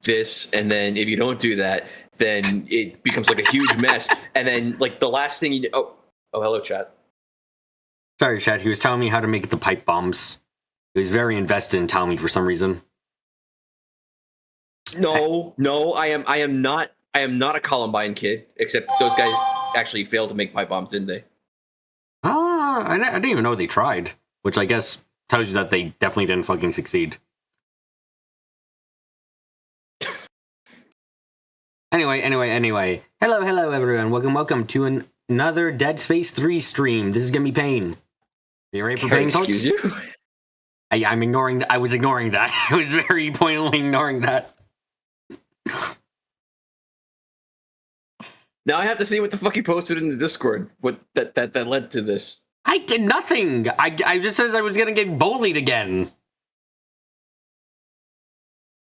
this, and then if you don't do that, then it becomes like a huge mess. And then like the last thing you oh hello chat. Sorry, chat. He was telling me how to make the pipe bombs. He was very invested in telling me for some reason. No, I am not a Columbine kid. Except those guys actually failed to make pipe bombs, didn't they? I didn't even know they tried, which I guess tells you that they definitely didn't fucking succeed. Anyway. Hello, everyone. Welcome to another Dead Space 3 stream. This is gonna be pain. Are you ready for pain, folks? Excuse you? I'm ignoring. I was ignoring that. I was very pointedly ignoring that. Now I have to see what the fuck you posted in the Discord. What that led to this? I did nothing. I just says I was gonna get bullied again.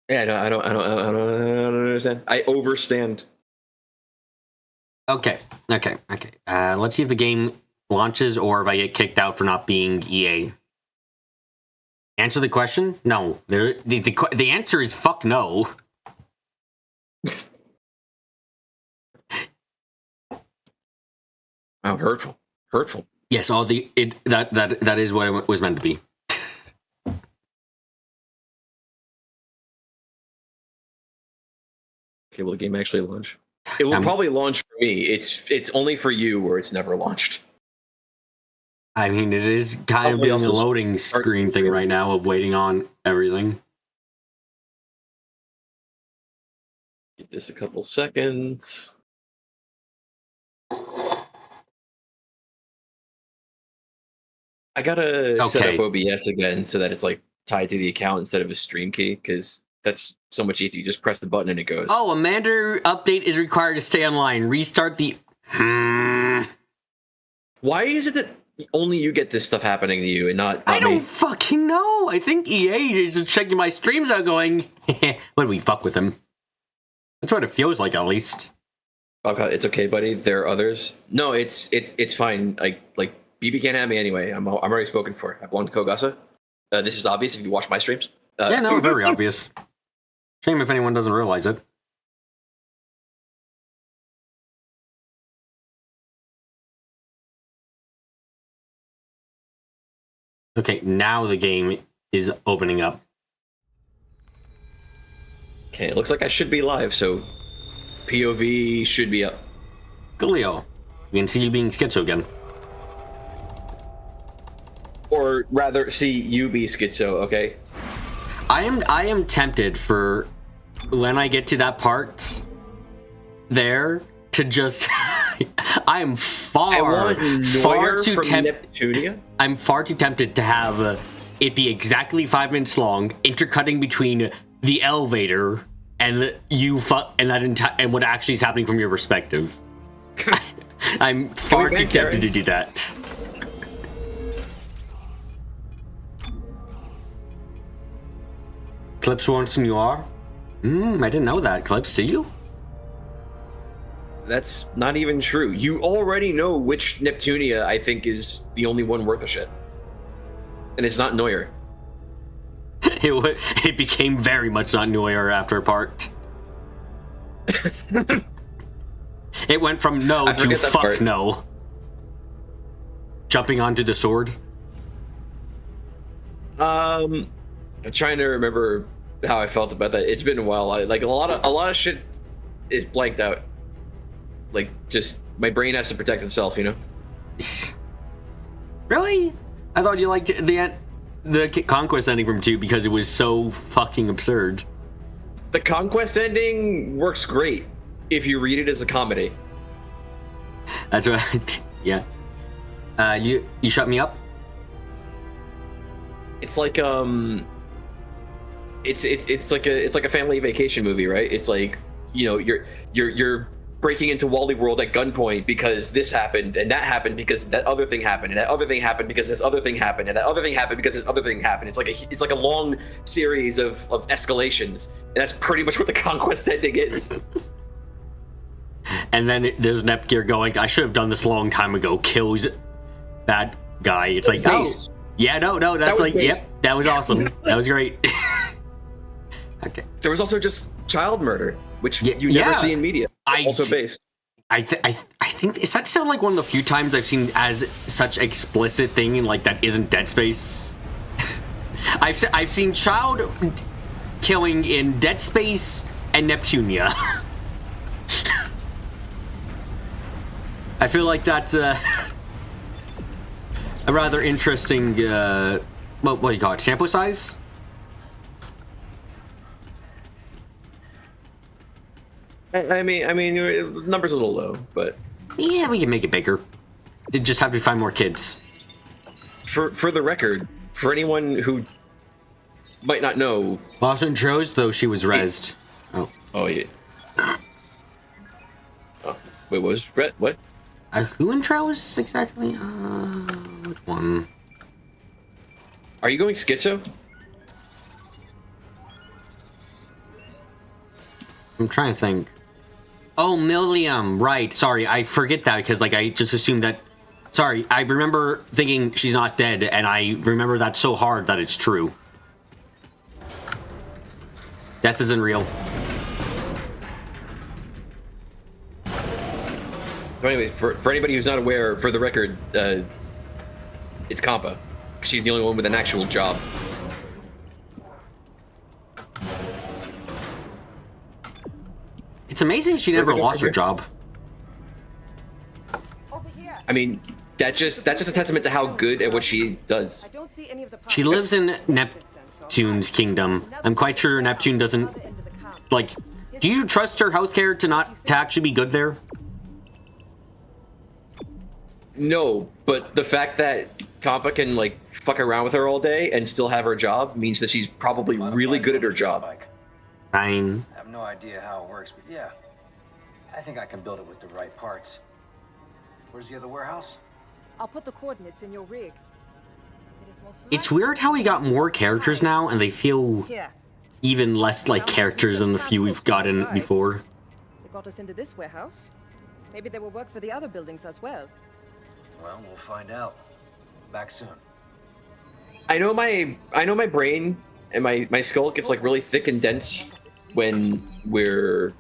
Yeah, no, I don't understand. I overstand. Okay. Let's see if the game launches or if I get kicked out for not being EA. Answer the question? No. The answer is fuck no. Wow, hurtful. Yes, that is what it was meant to be. Okay, will the game actually launch? It will probably launch for me. It's only for you where it's never launched. I mean, it is kind of doing a loading screen thing right now of waiting on everything. Give this a couple seconds. I gotta set up OBS again so that it's like tied to the account instead of a stream key, because that's so much easier. You just press the button and it goes. Oh, a Mander update is required to stay online. Restart the... Why is it that only you get this stuff happening to you and not me? I don't fucking know. I think EA is just checking my streams out going, what do we fuck with him? That's what it feels like, at least. Okay, it's okay, buddy. There are others. No, it's fine. Like BB can't have me anyway. I'm already spoken for. I belong to Kogasa. This is obvious if you watch my streams. Yeah, no, very obvious. Shame if anyone doesn't realize it. Okay, now the game is opening up. Okay, it looks like I should be live, so POV should be up. Coolio. We can see you being schizo again. Or rather, see you be schizo, okay? I am tempted for when I get to that part there to just I'm far too tempted. I'm far too tempted to have it be exactly 5 minutes long, intercutting between the elevator and and what actually is happening from your perspective. I'm far too tempted to do that. Clips wants you are? I didn't know that. Clips, do you? That's not even true. You already know which Neptunia I think is the only one worth a shit. And it's not Neuer. It became very much not Neuer after a part. It went from no to fuck part. No. Jumping onto the sword. I'm trying to remember how I felt about that. It's been a while. Like a lot of shit is blanked out. Like, just my brain has to protect itself, you know. Really? I thought you liked the Conquest ending from 2 because it was so fucking absurd. The Conquest ending works great if you read it as a comedy. That's right. Yeah. You shut me up? It's like it's like a family vacation movie, right? It's like, you know, you're breaking into Wally World at gunpoint because this happened and that happened because that other thing happened and that other thing happened because this other thing happened and that other thing happened because this other thing happened. It's like a long series of escalations, and that's pretty much what the Conquest ending is. And then there's Nepgear going, I should have done this a long time ago. Kills that guy. It's like, oh, yeah, no, that's like, yep, that was awesome. That was great. Okay. There was also just child murder, which you never see in media. Also based. I think does that sound like one of the few times I've seen as such explicit thing in like that isn't Dead Space. I've seen child killing in Dead Space and Neptunia. I feel like that's a rather interesting. What do you call it? Sample size. I mean, the number's a little low, but yeah, we can make it bigger. They just have to find more kids. For the record, for anyone who might not know, Lawson chose though she was rezzed. Oh yeah. Oh, wait, what was Red? What? Who intros exactly? Which one? Are you going schizo? I'm trying to think. Oh, Milliam, right. Sorry, I forget that because like I just assumed that. Sorry, I remember thinking she's not dead, and I remember that so hard that it's true. Death isn't real. So anyway, for anybody who's not aware, for the record, it's Kampa. She's the only one with an actual job. It's amazing she never lost her job. I mean, that's just a testament to how good at what she does. She lives in Neptune's kingdom. I'm quite sure Neptune doesn't like. Do you trust her healthcare to actually be good there? No, but the fact that Kampa can like fuck around with her all day and still have her job means that she's probably really good at her job. Fine. I have no idea how it works, but yeah, I think I can build it with the right parts. Where's the other warehouse? I'll put the coordinates in your rig. It's weird how we got more characters now, and they feel even less like characters than the few we've gotten before. They got us into this warehouse. Maybe they will work for the other buildings as well. Well, we'll find out. Back soon. I know my brain and my skull gets like really thick and dense when we're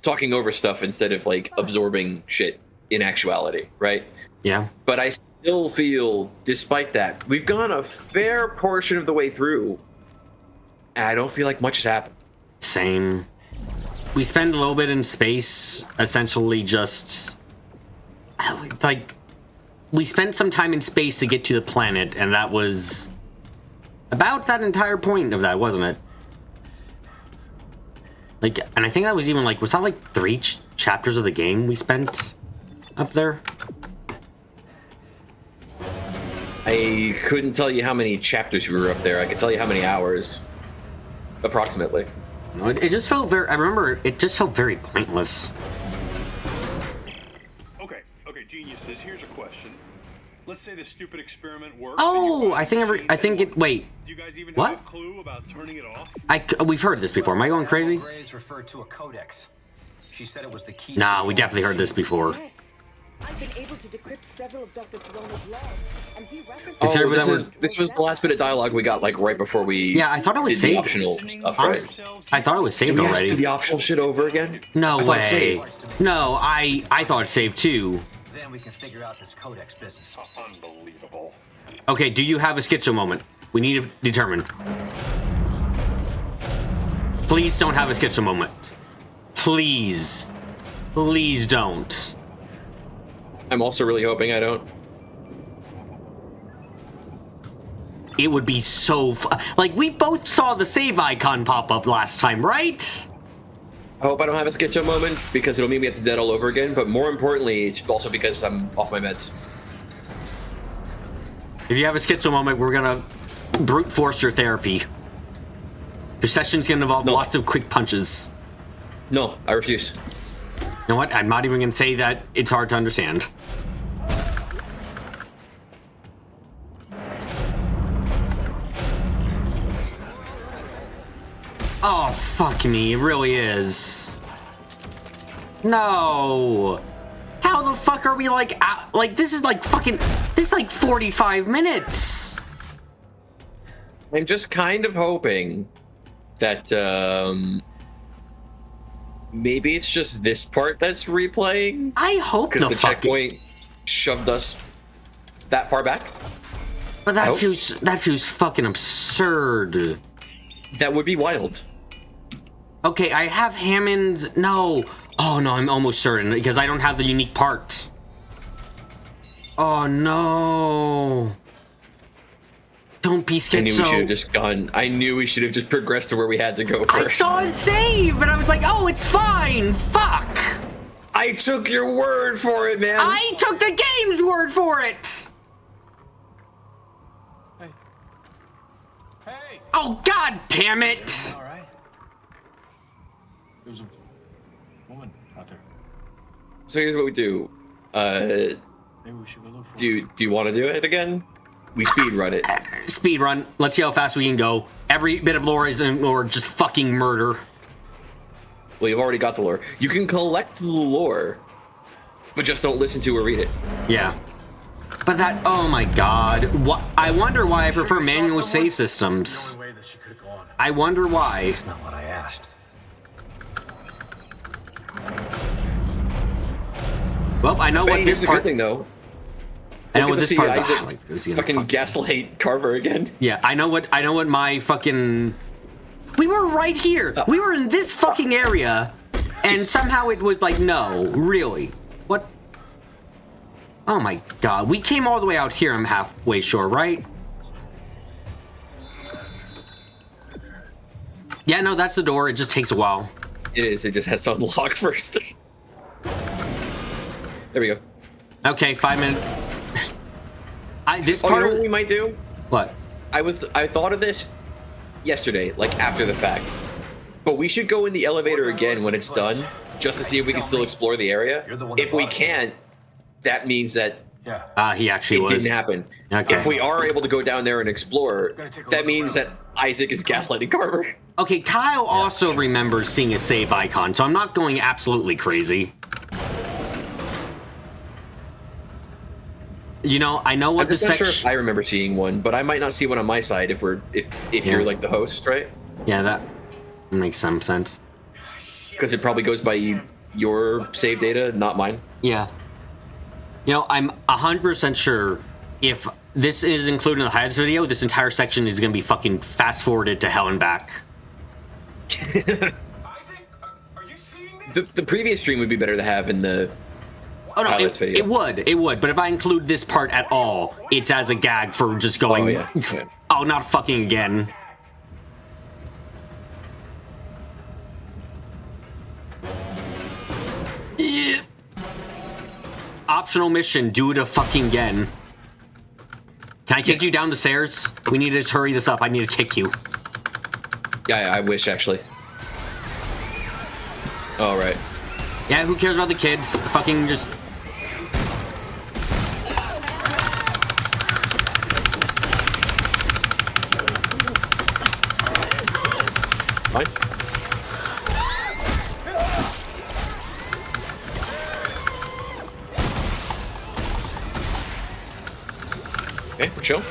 talking over stuff instead of like absorbing shit in actuality, right? Yeah. But I still feel, despite that, we've gone a fair portion of the way through, and I don't feel like much has happened. Same. We spend a little bit in space, essentially just like we spent some time in space to get to the planet, and that was about that entire point of that, wasn't it? Like, and I think that was even like, was that like 3 chapters of the game we spent up there? I couldn't tell you how many chapters we were up there. I could tell you how many hours, approximately. It just felt very, I remember it just felt very pointless. Okay, geniuses, here's a question. Let's say the stupid experiment works. Oh, I think wait. Do you guys even what? have a clue about turning it off? We've heard this before. Am I going crazy? Graves referred to a codex. She said it was the key. Nah, we definitely heard this before. I've been able to decrypt several of Dr. Corona's logs, and he this was the last bit of dialogue we got like right before we. Yeah, I thought it was saved. Optional stuff, right? I thought it was saved do we already. Have to do the optional shit over again? No way. No, I thought it saved too. Then we can figure out this codex business. Unbelievable. Okay, do you have a schizo moment? We need to determine. Please don't have a schizo moment. Please. Please don't. I'm also really hoping I don't. It would be so like, we both saw the save icon pop up last time, right? I hope I don't have a schizo moment, because it'll mean we have to do that all over again, but more importantly, it's also because I'm off my meds. If you have a schizo moment, we're gonna brute force your therapy. Your session's gonna involve lots of quick punches. No, I refuse. You know what? I'm not even gonna say that it's hard to understand. Oh, fuck me. It really is. No. How the fuck are we like, this is like fucking, this is like 45 minutes. I'm just kind of hoping that, maybe it's just this part that's replaying. I hope because the checkpoint shoved us that far back. But that feels fucking absurd. That would be wild. Okay, I have Hammond's. No. Oh no, I'm almost certain because I don't have the unique parts. Oh no. Don't be scared. I knew we should have just gone. I knew we should have just progressed to where we had to go first. I saw it save, and I was like, oh, it's fine. Fuck. I took your word for it, man. I took the game's word for it. Hey! Oh, god damn it. All right. There's a woman out there. So here's what we do. Maybe we should go look for Do you want to do it again? We speed run it. Speed run. Let's see how fast we can go. Every bit of lore is in lore, just fucking murder. Well, you've already got the lore. You can collect the lore, but just don't listen to or read it. Yeah. But that, oh my god. What? I wonder why I prefer manual save systems. I wonder why. That's not what I asked. Well, I know what this Here's part. a good thing, though. I know what this part. Isaac fucking gaslight Carver again. Yeah, I know what my fucking. We were right here. We were in this fucking area, and somehow it was like, no, really. What? Oh my god, we came all the way out here. I'm halfway sure, right? Yeah, no, that's the door. It just takes a while. It is. It just has to unlock first. There we go. Okay, 5 minutes. This Oh, part. you know what we might do? What? I thought of this yesterday, like after the fact. But we should go in the elevator again when it's done, just to see if we can still explore the area. If we can't, that means that He actually was. it didn't happen. Okay. If we are able to go down there and explore, that means that Isaac is gaslighting Carver. Okay, Kyle also remembers seeing a save icon, so I'm not going absolutely crazy. You know, I know what the I'm not sure section. if I remember seeing one, but I might not see one on my side if you're like the host, right? Yeah, that makes some sense. Because it probably goes by your save data, not mine. Yeah. You know, I'm 100% sure if this is included in the highlights video, this entire section is going to be fucking fast forwarded to hell and back. Isaac, are you seeing this? The previous stream would be better to have in the Oh no, highlights video. it would. But if I include this part at all, it's as a gag for just going. Oh, yeah. Oh, not fucking again. Yeah. Optional mission, do it a fucking again. Can I kick you down the stairs? We need to just hurry this up. I need to kick you. Yeah, I wish actually. All right. Yeah, who cares about the kids? Fucking just. Fine. Okay, we're chill.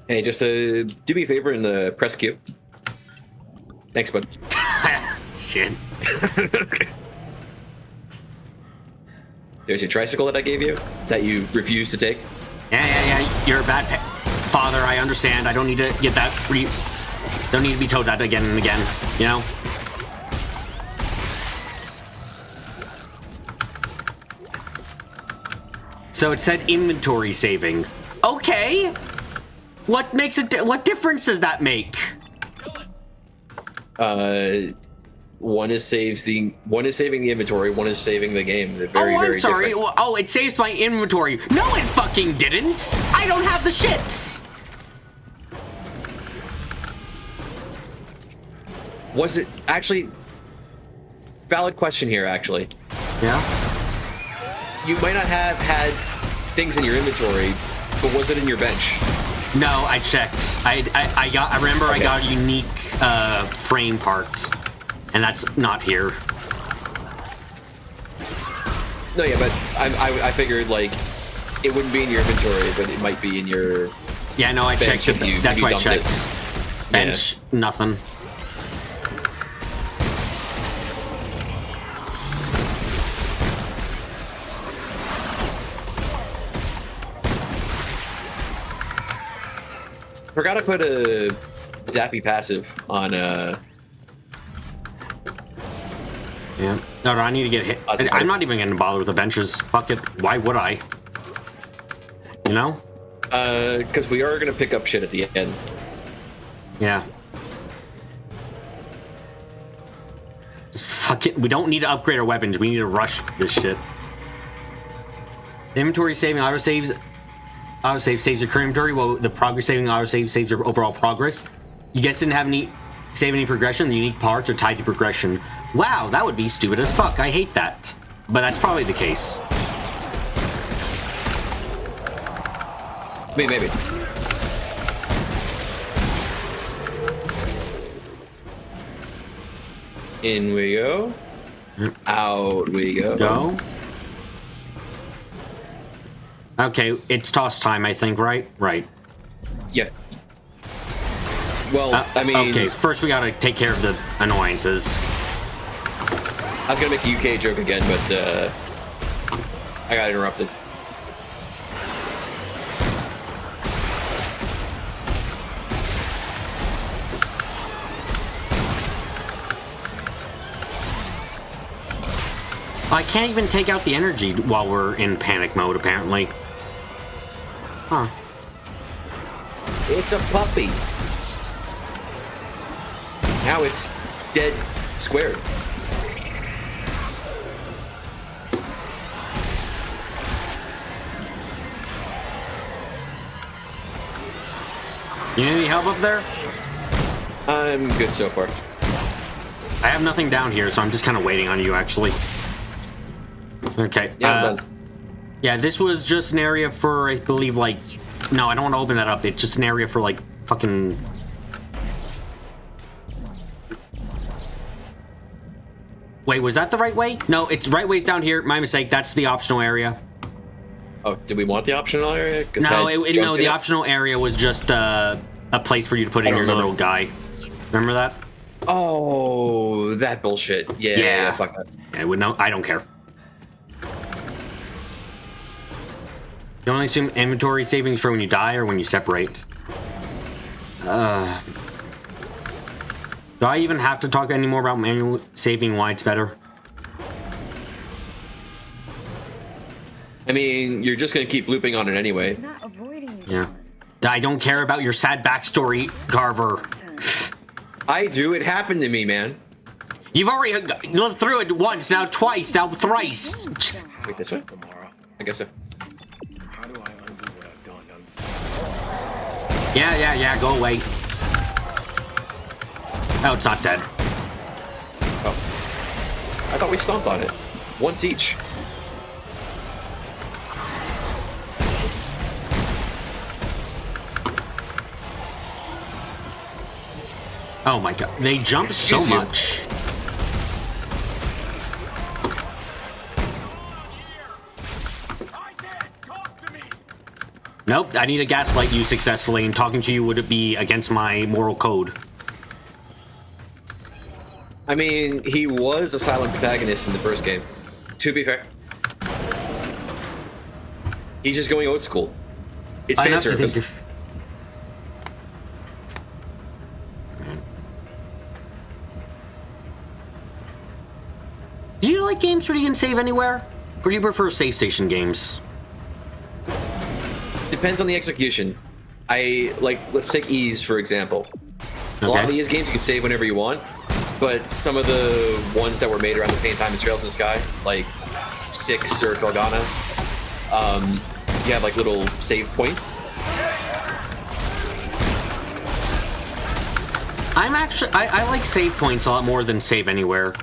Hey, just do me a favor and press Q. Thanks, bud. Shit. Okay. There's your tricycle that I gave you that you refused to take. Yeah. You're a bad father. I understand. I don't need to get that. Don't need to be told that again and again. You know. So it said inventory saving. Okay. What makes it? What difference does that make? One is saving the inventory. One is saving the game. They're very, I'm sorry. different. Oh, it saves my inventory. No, it fucking didn't. I don't have the shits. Was it actually? Valid question here, actually. Yeah. You might not have had things in your inventory, but was it in your bench? No, I checked. I remember I got a unique frame part, and that's not here. No, yeah, but I figured like it wouldn't be in your inventory, but it might be in your Yeah, no, I checked. That's why I checked. Bench, nothing. Forgot to put a zappy passive on Yeah. No, I need to get hit. I'm not even gonna bother with the benches. Fuck it. Why would I? You know? Because we are gonna pick up shit at the end. Yeah. Just fuck it. We don't need to upgrade our weapons. We need to rush this shit. Inventory saving autosaves. Autosave saves your current inventory, while the progress saving autosave saves your overall progress. You guys didn't have any save any progression. The unique parts are tied to progression. Wow, that would be stupid as fuck. I hate that. But that's probably the case. Maybe. In we go. Out we go. Go. Okay, it's toss time, I think, right? Right. Yeah. Well, I mean... Okay, first we gotta take care of the annoyances. I was gonna make a UK joke again, but I got interrupted. I can't even take out the energy while we're in panic mode, apparently. Huh. It's a puppy. Now it's dead squared. You need any help up there? I'm good so far. I have nothing down here, so I'm just kind of waiting on you, actually. Okay. Yeah, I'm done. Yeah, this was just an area for, I believe, like... No, I don't want to open that up. It's just an area for, like, fucking... Wait, was that the right way? No, it's right ways down here. My mistake. That's the optional area. Oh, did we want the optional area? No, no, the optional area was just a place for you to put in your little guy. Remember that? Oh, that bullshit. Yeah, fuck that. Yeah, I don't care. You only assume inventory savings for when you die or when you separate. Do I even have to talk anymore about manual saving, why it's better? I mean, you're just gonna keep looping on it anyway. Not avoiding Yeah. I don't care about your sad backstory, Carver. I do. It happened to me, man. You've already lived through it once, now twice, now thrice. Wait, this way? I guess so. How do I undo what I've done? Yeah, go away. Oh, it's not dead. Oh. I thought we stomped on it. Once each. Oh my god, they jump so much. Nope, I need to gaslight you successfully, and talking to you would be against my moral code. I mean, he was a silent protagonist in the first game. To be fair. He's just going old school. It's fan service. Do you like games where you can save anywhere? Or do you prefer save station games? Depends on the execution. Let's take Ease, for example. A lot of the Ease games you can save whenever you want, but some of the ones that were made around the same time as Trails in the Sky, like 6 or Felgana, you have like little save points. I like save points a lot more than save anywhere.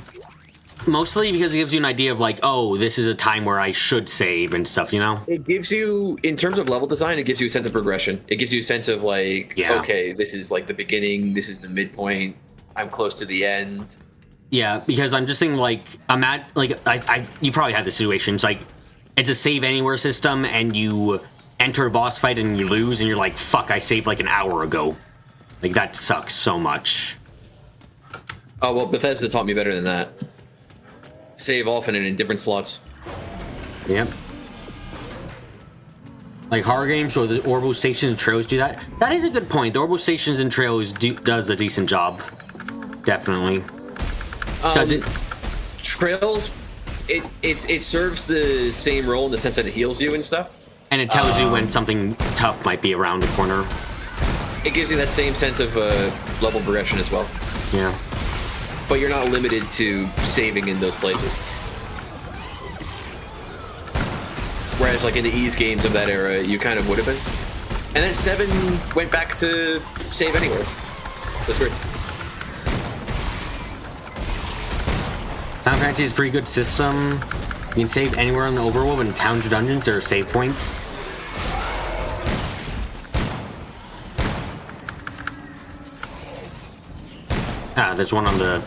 Mostly because it gives you an idea of like, oh, this is a time where I should save and stuff, you know? It gives you, in terms of level design, it gives you a sense of progression. It gives you a sense of like, okay, this is like the beginning, this is the midpoint, I'm close to the end. Yeah, because I'm just thinking like, you probably had the situation. It's like, it's a save anywhere system, and enter a boss fight and you lose, and you're like, fuck, I saved like an hour ago. Like, that sucks so much. Oh, well, Bethesda taught me better than that. Save often and in different slots. Yep. Like horror games or the orbital stations and trails do that. That is a good point. The orbital stations and trails does a decent job. Definitely. Does it? Trails, it serves the same role in the sense that it heals you and stuff. And it tells you when something tough might be around the corner. It gives you that same sense of level progression as well. Yeah. But you're not limited to saving in those places. Whereas, like in the Ease games of that era, you kind of would have been. And then 7 went back to save anywhere. So it's weird. Final Fantasy is a pretty good system. You can save anywhere in the overworld, but in towns or dungeons, there are save points. Ah, there's one on the...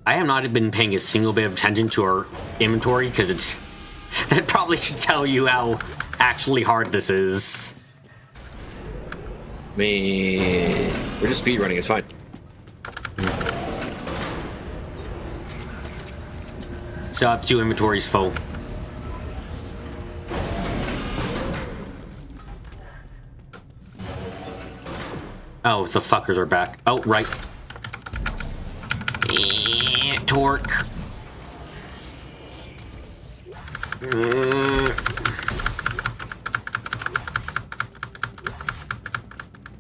I have not been paying a single bit of attention to our inventory, because it's... That probably should tell you how actually hard this is. Man, we're just speedrunning, it's fine. So up to inventory's full. Oh, the fuckers are back. Oh, right. Torque.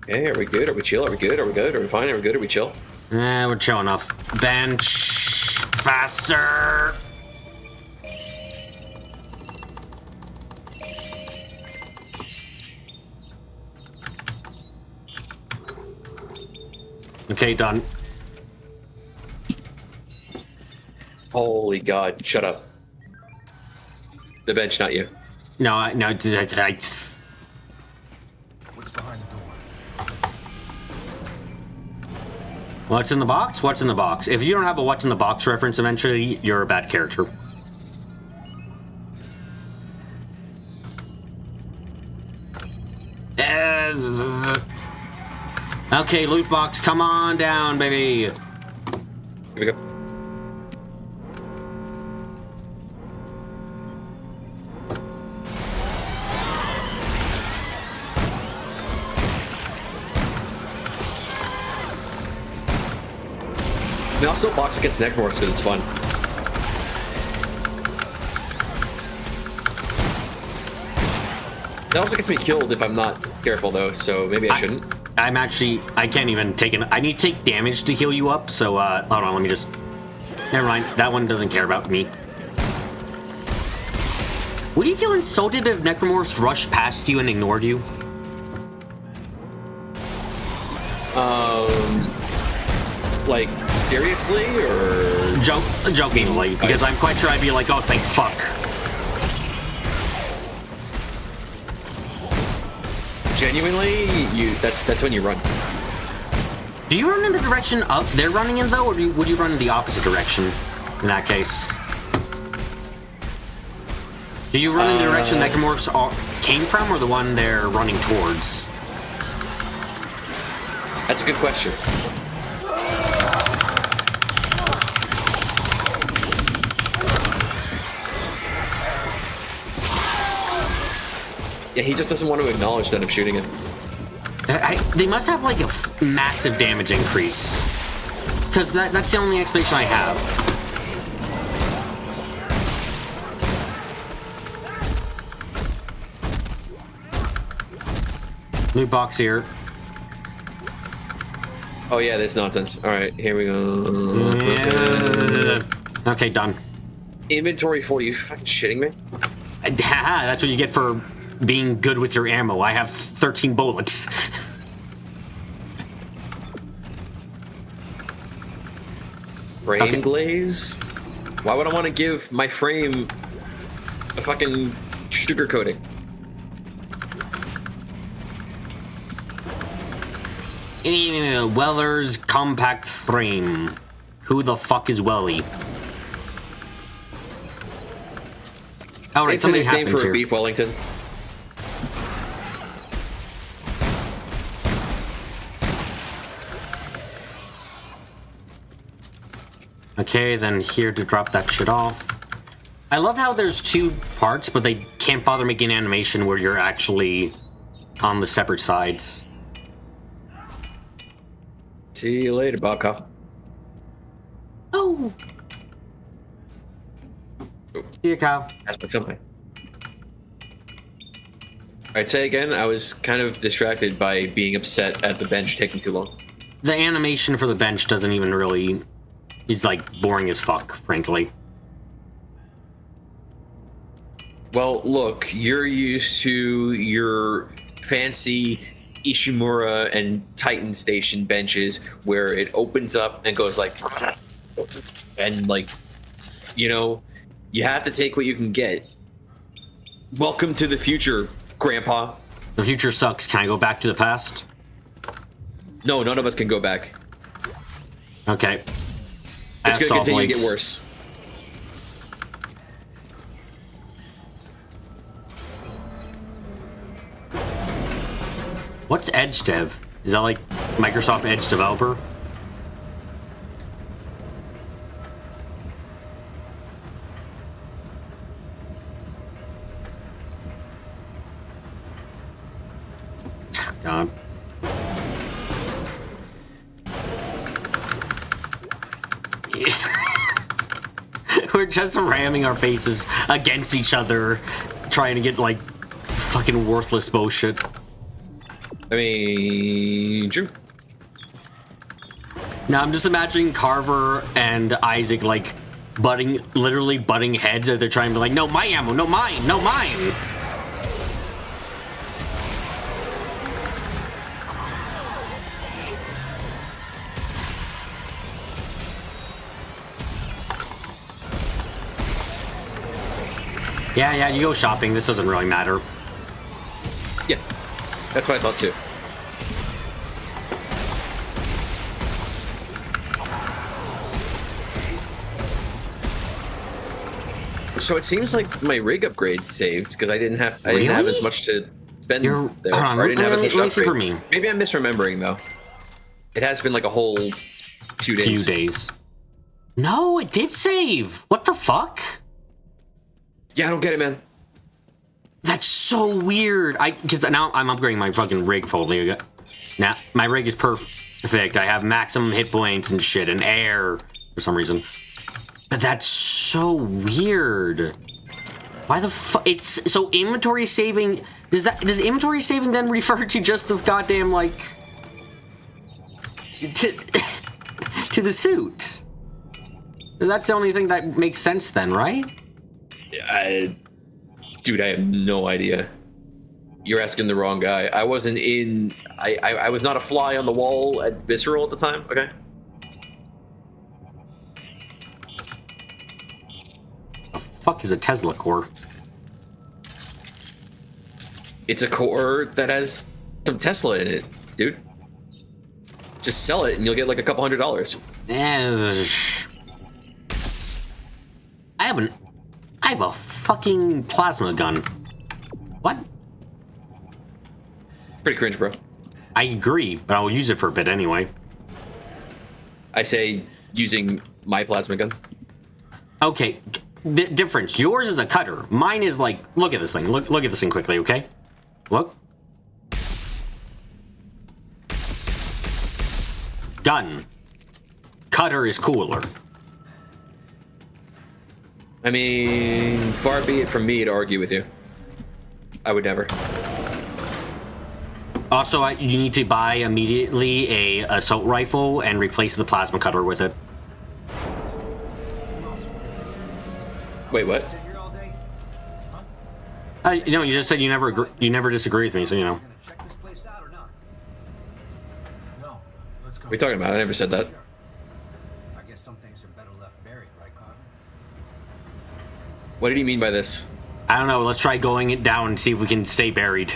Okay, are we good? Are we chill? Are we good? Are we good? Are we fine? Are we good? Are we chill? We're chill enough. Bench. Faster. Okay, done. Holy God, shut up. The bench, not you. No, no, What's behind the door? What's in the box? What's in the box? If you don't have a what's in the box reference eventually, you're a bad character. Okay, loot box, come on down, baby. Here we go. I mean, I'll still box against Necromorphs because it's fun. That also gets me killed if I'm not careful, though, so maybe I shouldn't. I can't even take an... I need to take damage to heal you up, so, hold on, let me just... Never mind, that one doesn't care about me. Would you feel insulted if Necromorphs rushed past you and ignored you? Like, seriously, or...? Jokingly, because I'm quite sure I'd be like, oh, thank fuck. Genuinely, that's when you run. Do you run in the direction they're running in, though, or would you run in the opposite direction in that case? Do you run in the direction Necromorphs came from, or the one they're running towards? That's a good question. Yeah, he just doesn't want to acknowledge that I'm shooting him. They must have like a massive damage increase, because that's the only explanation I have. Loot box here. Oh yeah, this nonsense. All right, here we go. Okay, done. Inventory full. You fucking shitting me? That's what you get for being good with your ammo. I have 13 bullets. Frame glaze? Why would I want to give my frame a fucking sugar coating? Weller's compact frame. Who the fuck is Welly? Oh, right, it's a something nickname happens for here. a beef Wellington. Okay, then here to drop that shit off. I love how there's two parts, but they can't bother making an animation where you're actually on the separate sides. See you later, Baka. Oh. See you, Kyle. Ask me something. Alright, say again. I was kind of distracted by being upset at the bench taking too long. The animation for the bench doesn't even really... He's like boring as fuck, frankly. Well, look, you're used to your fancy Ishimura and Titan Station benches where it opens up and goes like... And like, you know, you have to take what you can get. Welcome to the future, Grandpa. The future sucks. Can I go back to the past? No, none of us can go back. Okay. It's going to continue to links. get worse. What's Edge Dev? Is that like Microsoft Edge developer? God. We're just ramming our faces against each other, trying to get like fucking worthless bullshit. I mean, true. Now I'm just imagining Carver and Isaac like literally butting heads as they're trying to be like, no, my ammo, no, mine, no, mine. Yeah, you go shopping. This doesn't really matter. Yeah, that's what I thought too. So it seems like my rig upgrade saved because I didn't have as much to spend there. Hold on, Or I didn't have as much let to me see for upgrade. me. Maybe I'm misremembering though. It has been like a whole 2 days. Few days. No, it did save. What the fuck? Yeah, I don't get it, man. That's so weird. Because now I'm upgrading my fucking rig fully. Now my rig is perfect. I have maximum hit points and shit and air for some reason. But that's so weird. Why the fuck? It's so inventory saving. Does inventory saving then refer to just the goddamn like to the suit? That's the only thing that makes sense then, right? Dude, I have no idea. You're asking the wrong guy. I wasn't in. I was not a fly on the wall at Visceral at the time. Okay. The fuck is a Tesla core? It's a core that has some Tesla in it, dude. Just sell it and you'll get like a couple $100. I have a fucking plasma gun. What? Pretty cringe, bro. I agree, but I'll use it for a bit anyway. I say using my plasma gun. Okay, difference. Yours is a cutter. Mine is like, look at this thing. Look at this thing quickly, okay? Look. Gun. Cutter is cooler. I mean, far be it from me to argue with you. I would never. Also, you need to buy immediately a assault rifle and replace the plasma cutter with it. Wait, what? You know, you just said you never disagree with me, so you know. Check this place out or not? No. Let's go. What are you talking about? I never said that. I guess some things are better left buried, right, Carver? What did he mean by this? I don't know. Let's try going it down and see if we can stay buried.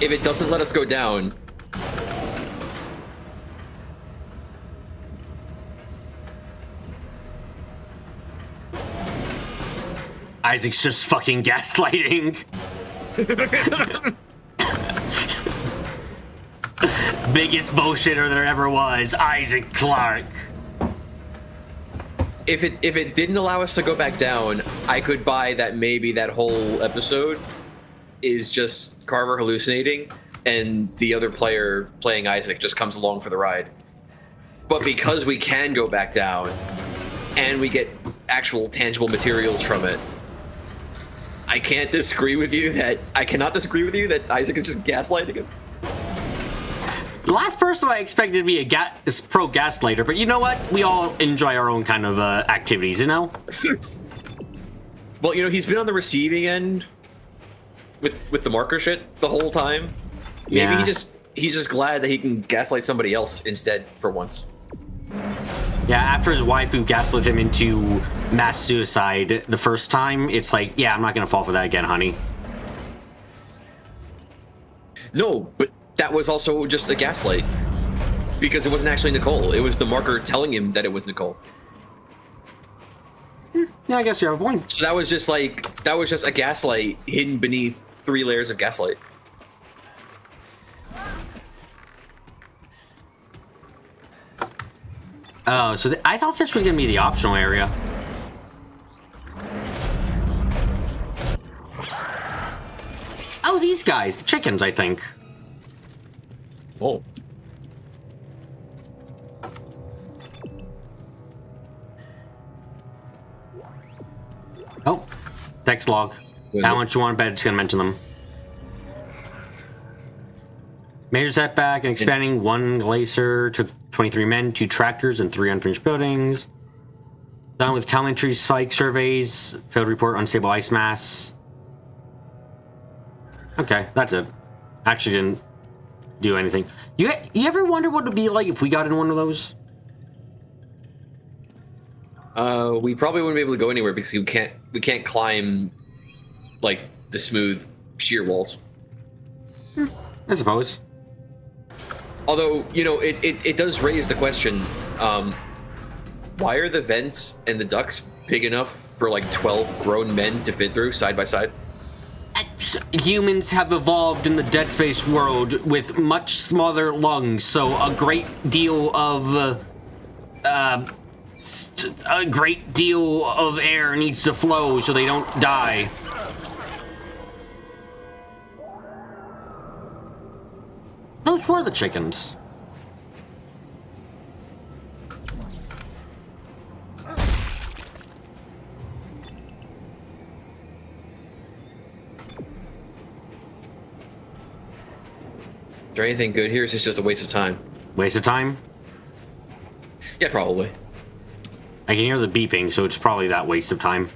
if it doesn't let us go down. Isaac's just fucking gaslighting. Biggest bullshitter there ever was, Isaac Clarke. If it didn't allow us to go back down, I could buy that maybe that whole episode is just Carver hallucinating and the other player playing Isaac just comes along for the ride. But because we can go back down and we get actual tangible materials from it, I cannot disagree with you that Isaac is just gaslighting him. The last person I expected to be is pro gaslighter, but you know what? We all enjoy our own kind of activities, you know? Well, he's been on the receiving end with the marker shit the whole time. Maybe Yeah. he's just glad that he can gaslight somebody else instead for once. Yeah, after his waifu gaslit him into mass suicide the first time, it's like, yeah, I'm not gonna fall for that again, honey. No, but that was also just a gaslight. Because it wasn't actually Nicole. It was the marker telling him that it was Nicole. Yeah, I guess you have a point. So that was just a gaslight hidden beneath 3 layers of gaslight. Oh, so I thought this was gonna be the optional area. Oh, these guys, the chickens, I think. Oh. Oh, text log. Wait, How what? much you want to bet it's gonna mention them? Major setback and expanding. 1 glacier took 23 men, 2 tractors, and 3 unfinished buildings. Done with telemetry spike surveys. Failed report unstable ice mass. Okay, that's it. Actually didn't do anything. You ever wonder what it would be like if we got in one of those? We probably wouldn't be able to go anywhere because we can't climb like the smooth sheer walls. I suppose. Although, it does raise the question, why are the vents and the ducts big enough for like 12 grown men to fit through side by side? Humans have evolved in the Dead Space world with much smaller lungs, so a great deal of air needs to flow so they don't die. Those were the chickens. Is there anything good here? Is this just a waste of time? Waste of time? Yeah, probably. I can hear the beeping, so it's probably that waste of time.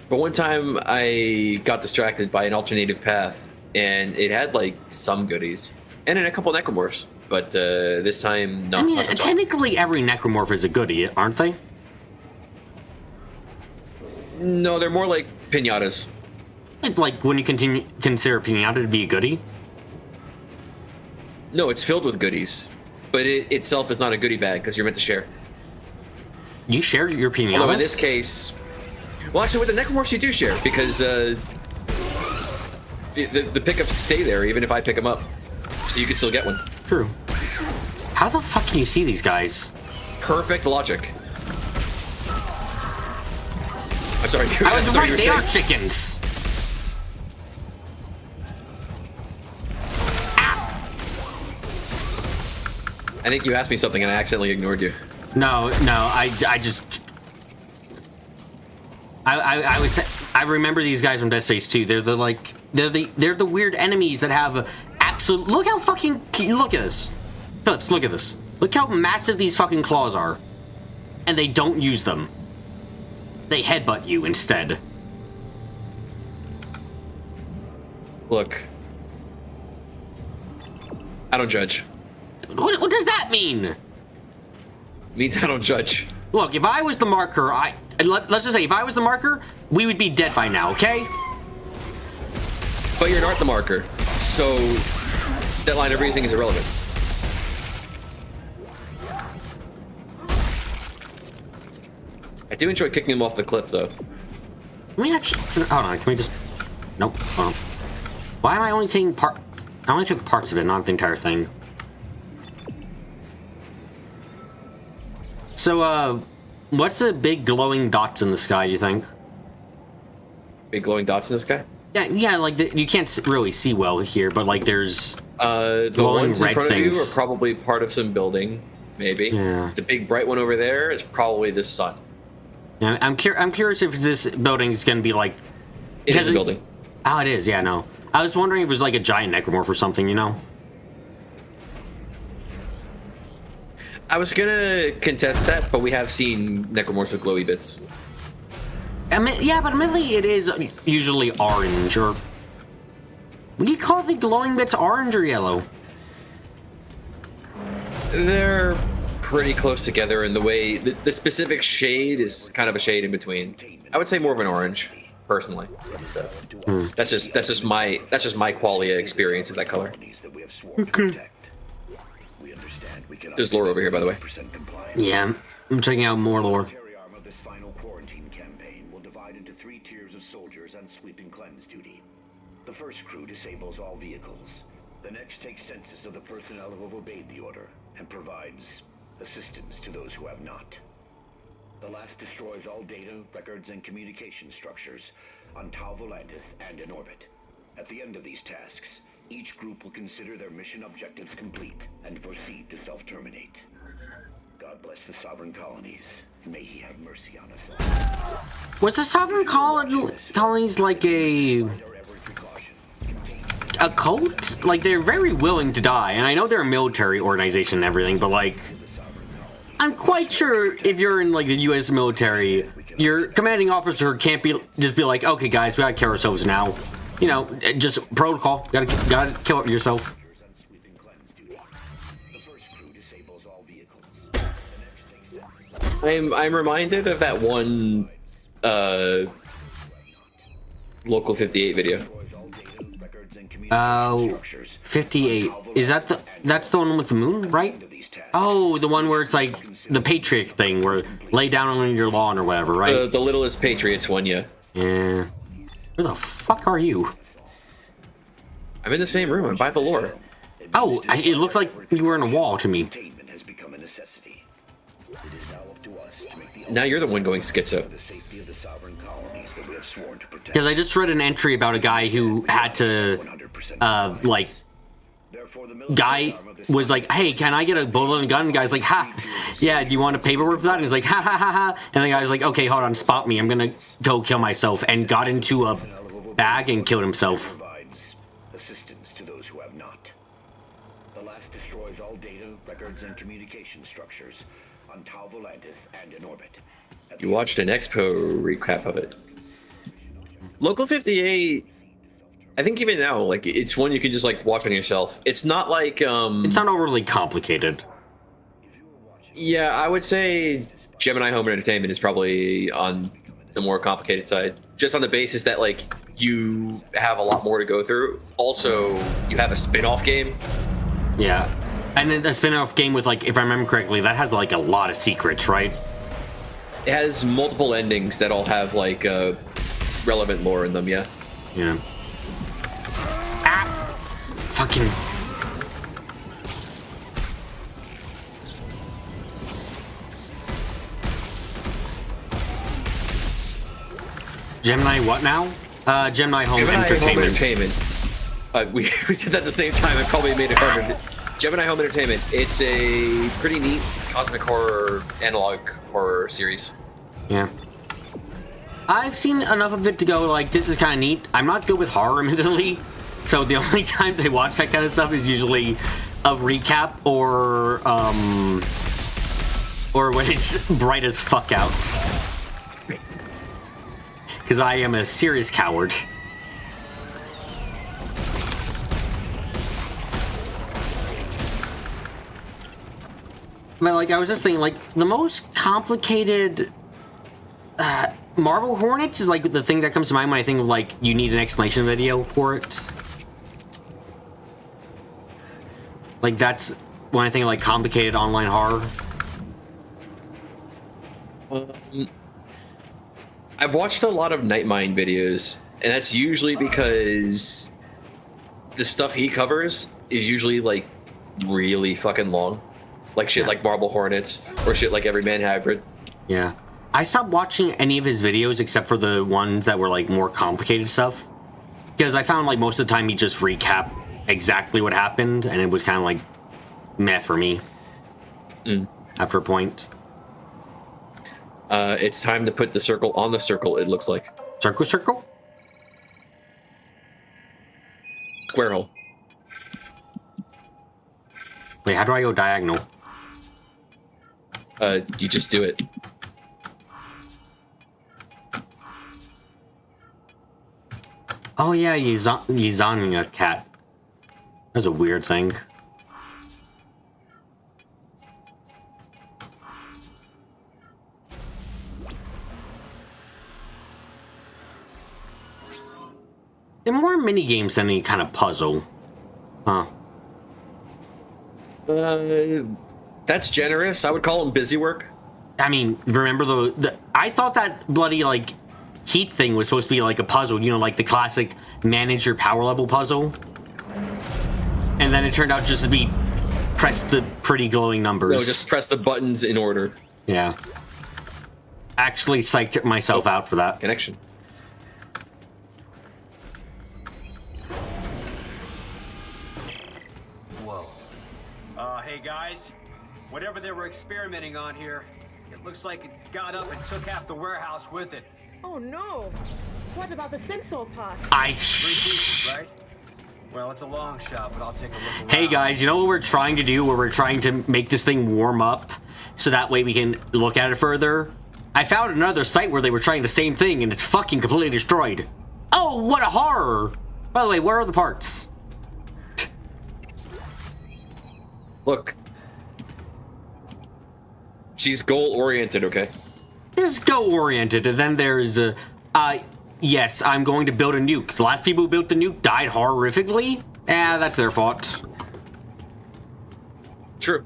But one time I got distracted by an alternative path, and it had like some goodies, and then a couple necromorphs. But this time, no. I mean, not so far. technically every necromorph is a goodie, aren't they? No, they're more like pinatas. Like, when you consider pinata to be a goodie? No, it's filled with goodies, but it itself is not a goodie bag because you're meant to share. You share your pinatas? Although in this case, well, actually, with the necromorphs you do share because the pickups stay there even if I pick them up, so you can still get one. True. How the fuck can you see these guys? Perfect logic. I'm sorry. I was right, you were they are saying. chickens. I think you asked me something and I accidentally ignored you. No, I just... I remember these guys from Dead Space 2. They're the weird enemies that have absolute... Look how fucking... Look at this. Phillips, look at this. Look how massive these fucking claws are. And they don't use them. They headbutt you instead. Look. I don't judge. What does that mean? Means I don't judge. Look, if I was the marker, let's just say, if I was the marker, we would be dead by now, okay? But you're not the marker, so that line of reasoning is irrelevant. I do enjoy kicking him off the cliff, though. Can we actually... Hold on, can we just... Nope, hold on. Why am I only taking part... I only took parts of it, not the entire thing. So, what's the big glowing dots in the sky, do you think? Big glowing dots in the sky? Yeah, like, you can't really see well here, but, like, there's... The ones in front of you are probably part of some building, maybe. Yeah. The big bright one over there is probably the sun. Yeah, I'm curious if this building is going to be, like... It is a building. Oh, it is, yeah, no. I was wondering if it was, like, a giant necromorph or something, you know? I was gonna contest that, but we have seen necromorphs with glowy bits. I mean, yeah, but admittedly, it is usually orange, or... What do you call the glowing bits, orange or yellow? They're pretty close together in the way... The specific shade is kind of a shade in between. I would say more of an orange, personally. That's just my qualia experience of that color. Okay. There's lore over here, by the way. Yeah, I'm checking out more lore. This final quarantine campaign will divide into 3 tiers of soldiers on sweep and cleanse duty. The first crew disables all vehicles. The next takes census of the personnel who have obeyed the order and provides assistance to those who have not. The last destroys all data, records, and communication structures on Tau Volantis and in orbit. At the end of these tasks, each group will consider their mission objectives complete and proceed to self-terminate. God bless the sovereign colonies. May he have mercy on us. Was the sovereign colonies like a cult? Like, they're very willing to die, and I know they're a military organization and everything, but like, I'm quite sure if you're in like the U.S. military, your commanding officer can't just be like, okay, guys, we gotta kill ourselves now. You know, just protocol. Gotta kill yourself. I'm reminded of that one Local 58 video. 58. Is that that's the one with the moon, right? Oh, the one where it's like the Patriot thing, where lay down on your lawn or whatever, right? The Littlest Patriots one, yeah. Yeah. Where the fuck are you? I'm in the same room. I'm by the lore. Oh, it looked like you were in a wall to me. Now you're the one going schizo. Because I just read an entry about a guy who had to, like, guy was like, hey, can I get a bullet and a gun? And the guy's like, ha, yeah, do you want a paperwork for that? And he's like, ha, ha, ha, ha. And the guy's like, okay, hold on, spot me. I'm gonna go kill myself. And got into a bag and killed himself. Assistance to those who have not. The last destroys all data, records, and communication structures on Tau Volantis and in orbit. You watched an Expo recap of it. Local 58, I think even now, like, it's one you can just, like, watch on yourself. It's not like, It's not overly complicated. Yeah, I would say Gemini Home Entertainment is probably on the more complicated side. Just on the basis that, like, you have a lot more to go through. Also, you have a spin-off game. Yeah. And then the spin-off game with, like, if I remember correctly, that has, like, a lot of secrets, right? It has multiple endings that all have, like, relevant lore in them, yeah. Yeah. Ah! Fucking... Gemini what now? Gemini Home Entertainment. We said that at the same time. I probably made it harder. Gemini Home Entertainment. It's a pretty neat cosmic horror, analog horror series. Yeah. I've seen enough of it to go, like, this is kind of neat. I'm not good with horror, admittedly. So the only times I watch that kind of stuff is usually a recap or when it's bright as fuck out. Because I am a serious coward. But, like, I was just thinking, like, the most complicated Marble Hornets is like the thing that comes to mind when I think of like you need an explanation video for it. Like that's when I think of like complicated online horror. I've watched a lot of Nightmind videos, and that's usually because the stuff he covers is usually like really fucking long. Like shit like Marble Hornets or shit like Everyman Hybrid. Yeah. I stopped watching any of his videos except for the ones that were like more complicated stuff. Because I found like most of the time he just recapped exactly what happened, and it was kind of like meh for me after a point. It's time to put the circle on the circle, it looks like. Circle? Square hole. Wait, how do I go diagonal? You just do it. Oh yeah, he's on a cat. That's a weird thing. They're more mini games than any kind of puzzle, huh? That's generous. I would call them busy work. I mean, remember the I thought that bloody like heat thing was supposed to be like a puzzle, you know, like the classic manage your power level puzzle. And then it turned out just to be press the pretty glowing numbers. No, just press the buttons in order. Yeah. Actually psyched myself out for that. Connection. Whoa. Hey guys. Whatever they were experimenting on here, it looks like it got up and took half the warehouse with it. Oh no! What about the sensor part? 3 pieces, right? Well, it's a long shot, but I'll take a look around. Hey guys, you know what we're trying to do? Where we're trying to make this thing warm up, so that way we can look at it further. I found another site where they were trying the same thing, and it's fucking completely destroyed. Oh, what a horror! By the way, where are the parts? Look. She's goal-oriented, okay? There's goal-oriented, and then there's yes, I'm going to build a nuke. The last people who built the nuke died horrifically? That's their fault. True.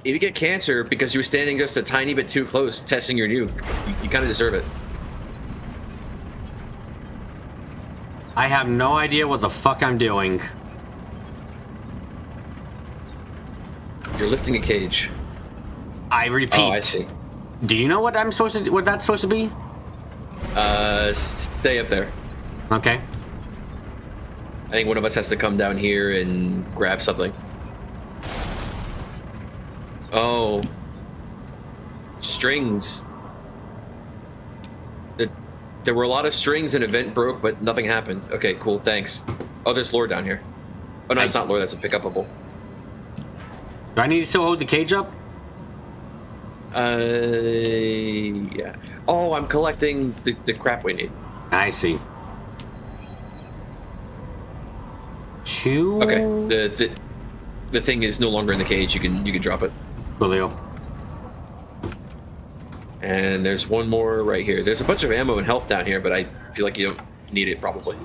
If you get cancer because you were standing just a tiny bit too close testing your nuke, you kind of deserve it. I have no idea what the fuck I'm doing. You're lifting a cage. I repeat. Oh, I see. Do you know what I'm supposed to? What that's supposed to be? Stay up there. Okay. I think one of us has to come down here and grab something. Oh. Strings. There were a lot of strings and event broke, but nothing happened. Okay, cool, thanks. Oh, there's lore down here. Oh, no, it's not lore, that's a pick-upable. Do I need to still hold the cage up? Yeah. Oh, I'm collecting the crap we need. I see. Two. Okay. The thing is no longer in the cage. You can drop it. Coolio. And there's one more right here. There's a bunch of ammo and health down here, but I feel like you don't need it probably.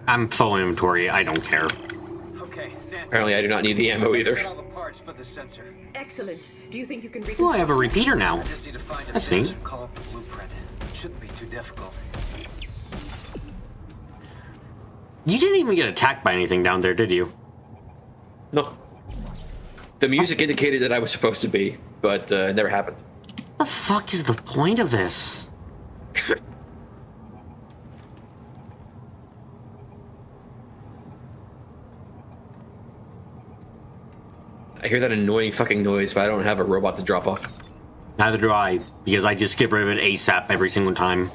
I'm full inventory. I don't care. Okay, Santos. Apparently, I do not need the ammo either. Get all the parts for the sensor. Excellent. Do you think you can read? Oh, I have a repeater now. I just need to find a That's bench neat. and call up the blueprint. It shouldn't be too difficult. You didn't even get attacked by anything down there, did you? No. The music indicated that I was supposed to be, but it never happened. The fuck is the point of this? I hear that annoying fucking noise, but I don't have a robot to drop off. Neither do I, because I just get rid of it ASAP every single time.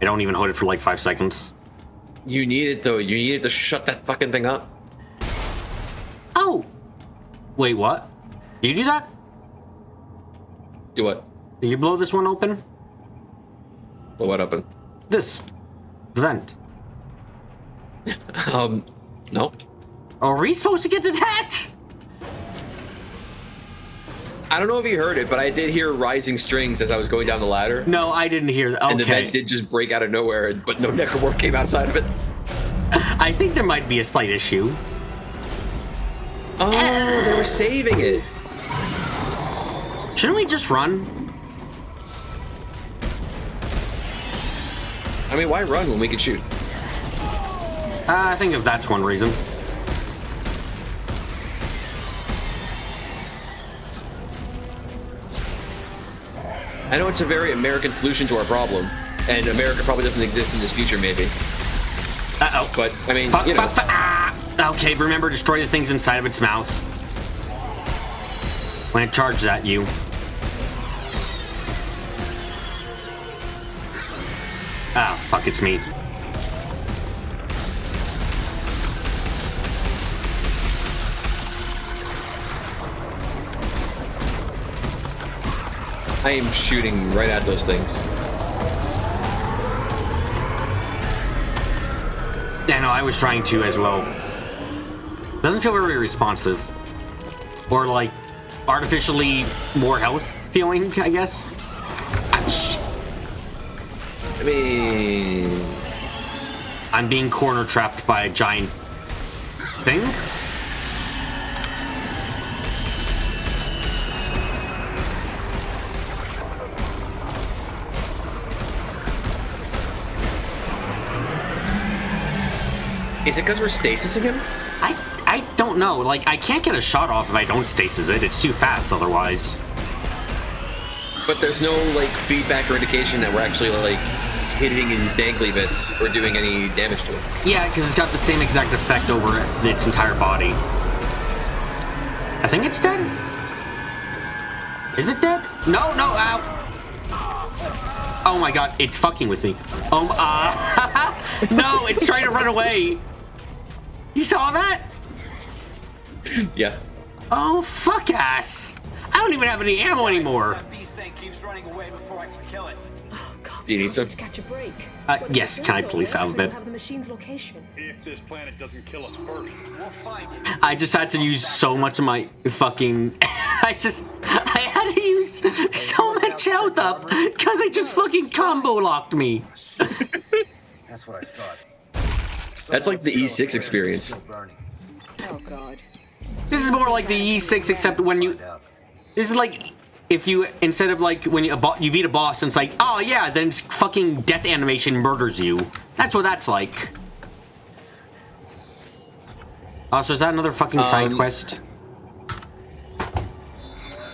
I don't even hold it for like 5 seconds. You need it though. You need it to shut that fucking thing up. Oh! Wait, what? Did you do that? Do what? Did you blow this one open? Blow what open? This. Vent. No. Are we supposed to get attacked? I don't know if you heard it, but I did hear rising strings as I was going down the ladder. No, I didn't hear that. Okay. And the vent did just break out of nowhere, but no necromorph came outside of it. I think there might be a slight issue. Oh, they were saving it. Shouldn't we just run? I mean, why run when we can shoot? I think if that's one reason. I know it's a very American solution to our problem, and America probably doesn't exist in this future, maybe. Uh-oh. But, I mean, you know. Okay, remember, destroy the things inside of its mouth. When it charges at you. Ah, fuck, it's me. I am shooting right at those things. Yeah, no, I was trying to as well. Doesn't feel very responsive. Or, like, artificially more health feeling, I guess. I mean... I'm being corner trapped by a giant thing? Is it because we're stasising him? I don't know. Like, I can't get a shot off if I don't stasis it. It's too fast otherwise. But there's no, like, feedback or indication that we're actually, like, hitting his dangly bits or doing any damage to it. Yeah, because it's got the same exact effect over its entire body. I think it's dead. Is it dead? No, no, ow. Oh my god, it's fucking with me. No, it's trying to run away. You saw that? Yeah. Oh, fuck ass. I don't even have any ammo anymore. That beast thing keeps running away before I can kill it. Oh, God. Do you need some? Catch a break. Yes, can I please have a bit? Have the machine's location. If this planet doesn't kill us first. We'll find it. I just had to use so much of my fucking... I had to use so much health up because I just fucking combo locked me. That's what I thought. That's like the E6 experience. Oh, God. This is more like the E6, except when you... This is like... If you, instead of like when you beat a boss and it's like, oh yeah, then fucking death animation murders you. That's what that's like. Oh, so is that another fucking side quest?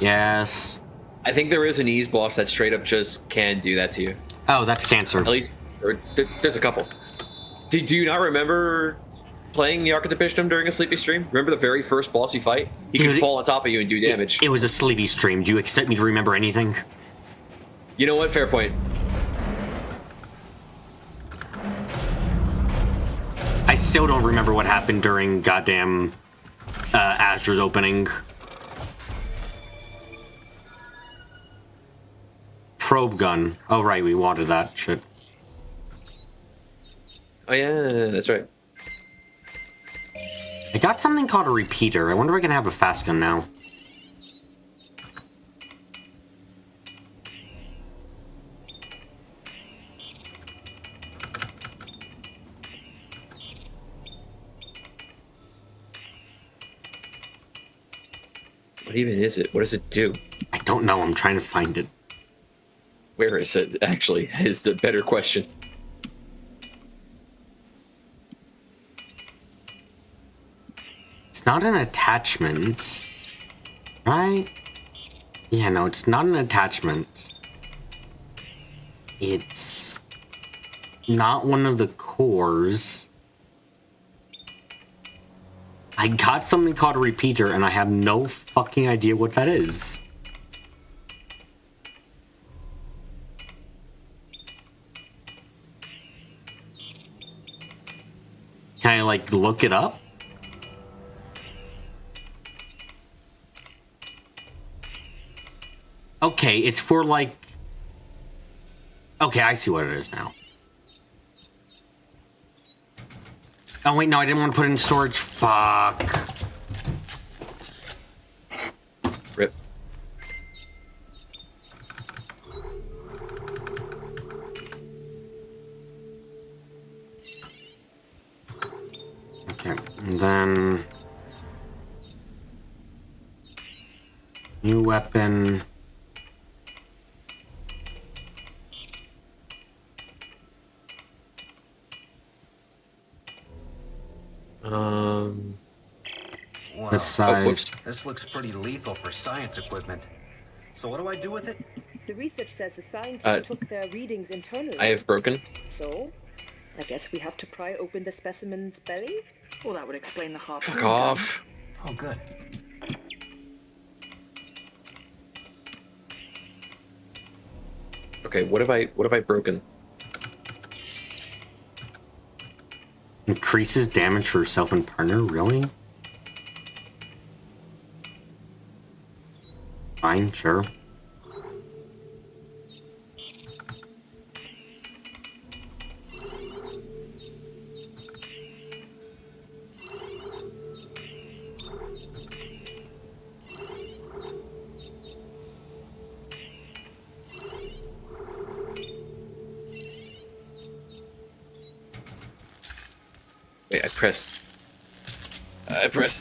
Yes. I think there is an ease boss that straight up just can do that to you. Oh, that's cancer. At least, or there's a couple. Do you not remember playing the Arc of the Pishdom during a sleepy stream? Remember the very first boss you fight? He can fall on top of you and do damage. It was a sleepy stream. Do you expect me to remember anything? You know what? Fair point. I still don't remember what happened during goddamn Astra's opening. Probe gun. Oh, right, we wanted that shit. Oh, yeah, that's right. I got something called a repeater. I wonder if I can have a fast gun now. What even is it? What does it do? I don't know. I'm trying to find it. Where is it, actually, is the better question. It's not an attachment, right? Yeah, no, it's not an attachment. It's not one of the cores. I got something called a repeater, and I have no fucking idea what that is. Can I, like, look it up? Okay, it's for, like... Okay, I see what it is now. Oh, wait, no, I didn't want to put it in storage. Fuck. Rip. Okay, and then new weapon. Wow. Left side. whoops. This looks pretty lethal for science equipment. So what do I do with it? The research says the scientists took their readings internally. I have broken. So, I guess we have to pry open the specimen's belly? Well, that would explain the heart. Fuck off. Oh, good. Okay, what have I broken? Increases damage for yourself and partner, really? Fine, sure. Wait, I pressed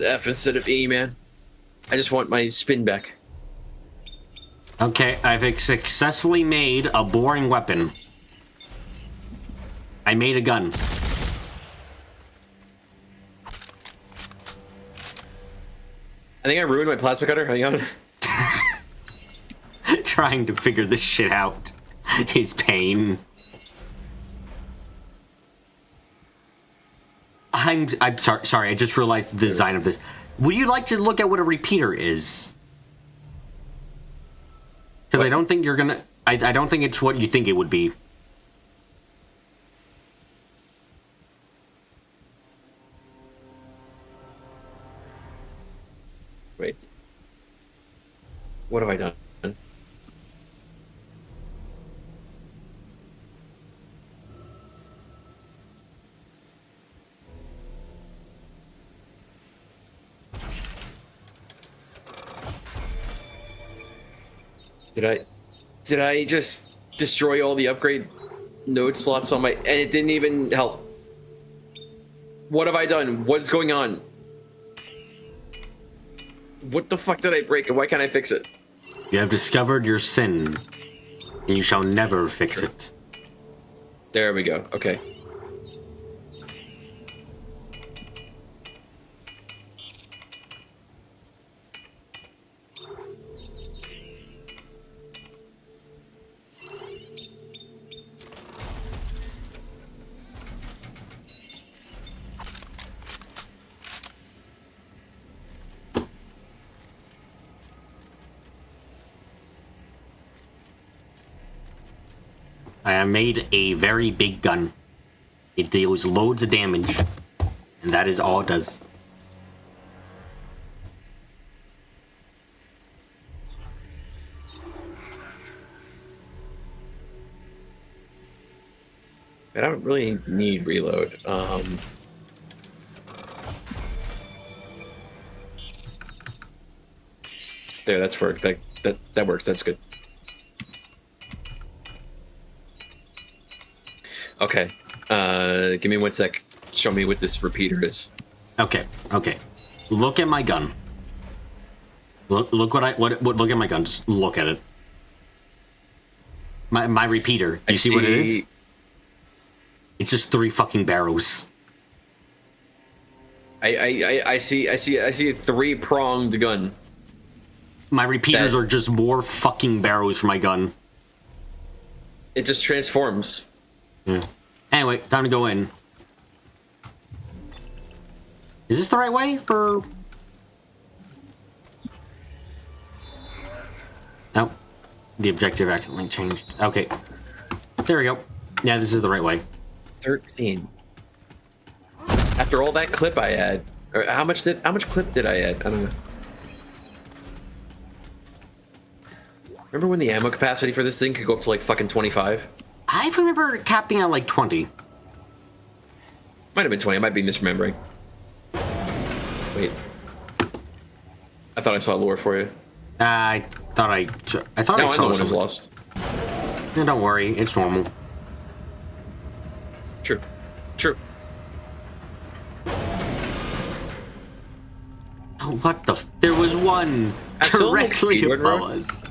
F instead of E, man. I just want my spin back. Okay, I've successfully made a boring weapon. I made a gun. I think I ruined my plasma cutter. Hang on. Trying to figure this shit out is pain. I'm sorry, I just realized the design of this. Would you like to look at what a repeater is? Because I don't think you're gonna... I don't think it's what you think it would be. Wait. What have I done? Did I just destroy all the upgrade node slots on my... And it didn't even help. What have I done? What's going on? What the fuck did I break and why can't I fix it? You have discovered your sin, and you shall never fix it. There we go. Okay. I made a very big gun. It deals loads of damage, and that is all it does. I don't really need reload. There, that's worked. That works. That's good. Okay. Give me 1 sec. Show me what this repeater is. Okay. Look at my gun. Look look at my gun. Just look at it. My repeater. You see what it is? It's just 3 fucking barrels. I see a 3-pronged gun. My repeaters are just more fucking barrels for my gun. It just transforms. Yeah. Anyway, time to go in. Is this the right way for... Nope. The objective accidentally changed. Okay. There we go. Yeah, this is the right way. 13. After all that clip I had, or how much clip did I add? I don't know. Remember when the ammo capacity for this thing could go up to like fucking 25? I remember capping at like 20. Might have been 20. I might be misremembering. Wait. I thought I saw lore for you. I thought I No, saw I know one was something. lost. Yeah, don't worry, it's normal. True. Oh, what the? There was one directly above us.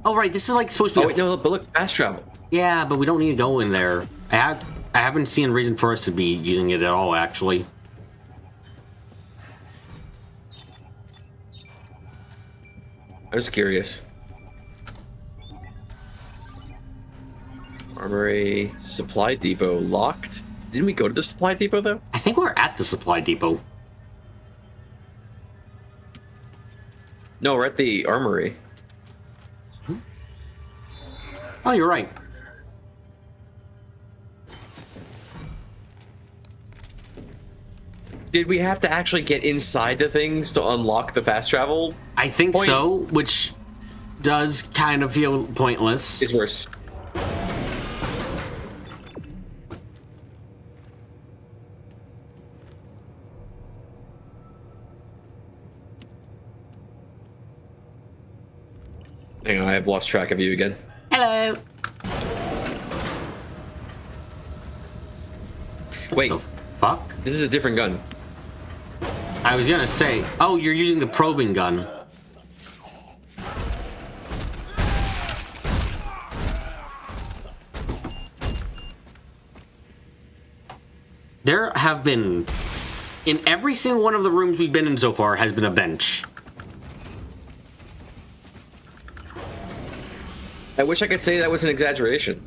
Oh, right. This is like supposed to be. Oh, wait, no, but look, fast travel. Yeah, but we don't need to go in there. I haven't seen a reason for us to be using it at all, actually. I was curious. Armory, supply depot locked. Didn't we go to the supply depot though? I think we're at the supply depot. No, we're at the armory. Oh, you're right. Did we have to actually get inside the things to unlock the fast travel? I think point? so, which does kind of feel pointless. It's worse. Hang on, I've lost track of you again. Hello. Wait. What the fuck? This is a different gun. I was gonna say, oh, you're using the probing gun. There have been, in every single one of the rooms we've been in so far, has been a bench. I wish I could say that was an exaggeration.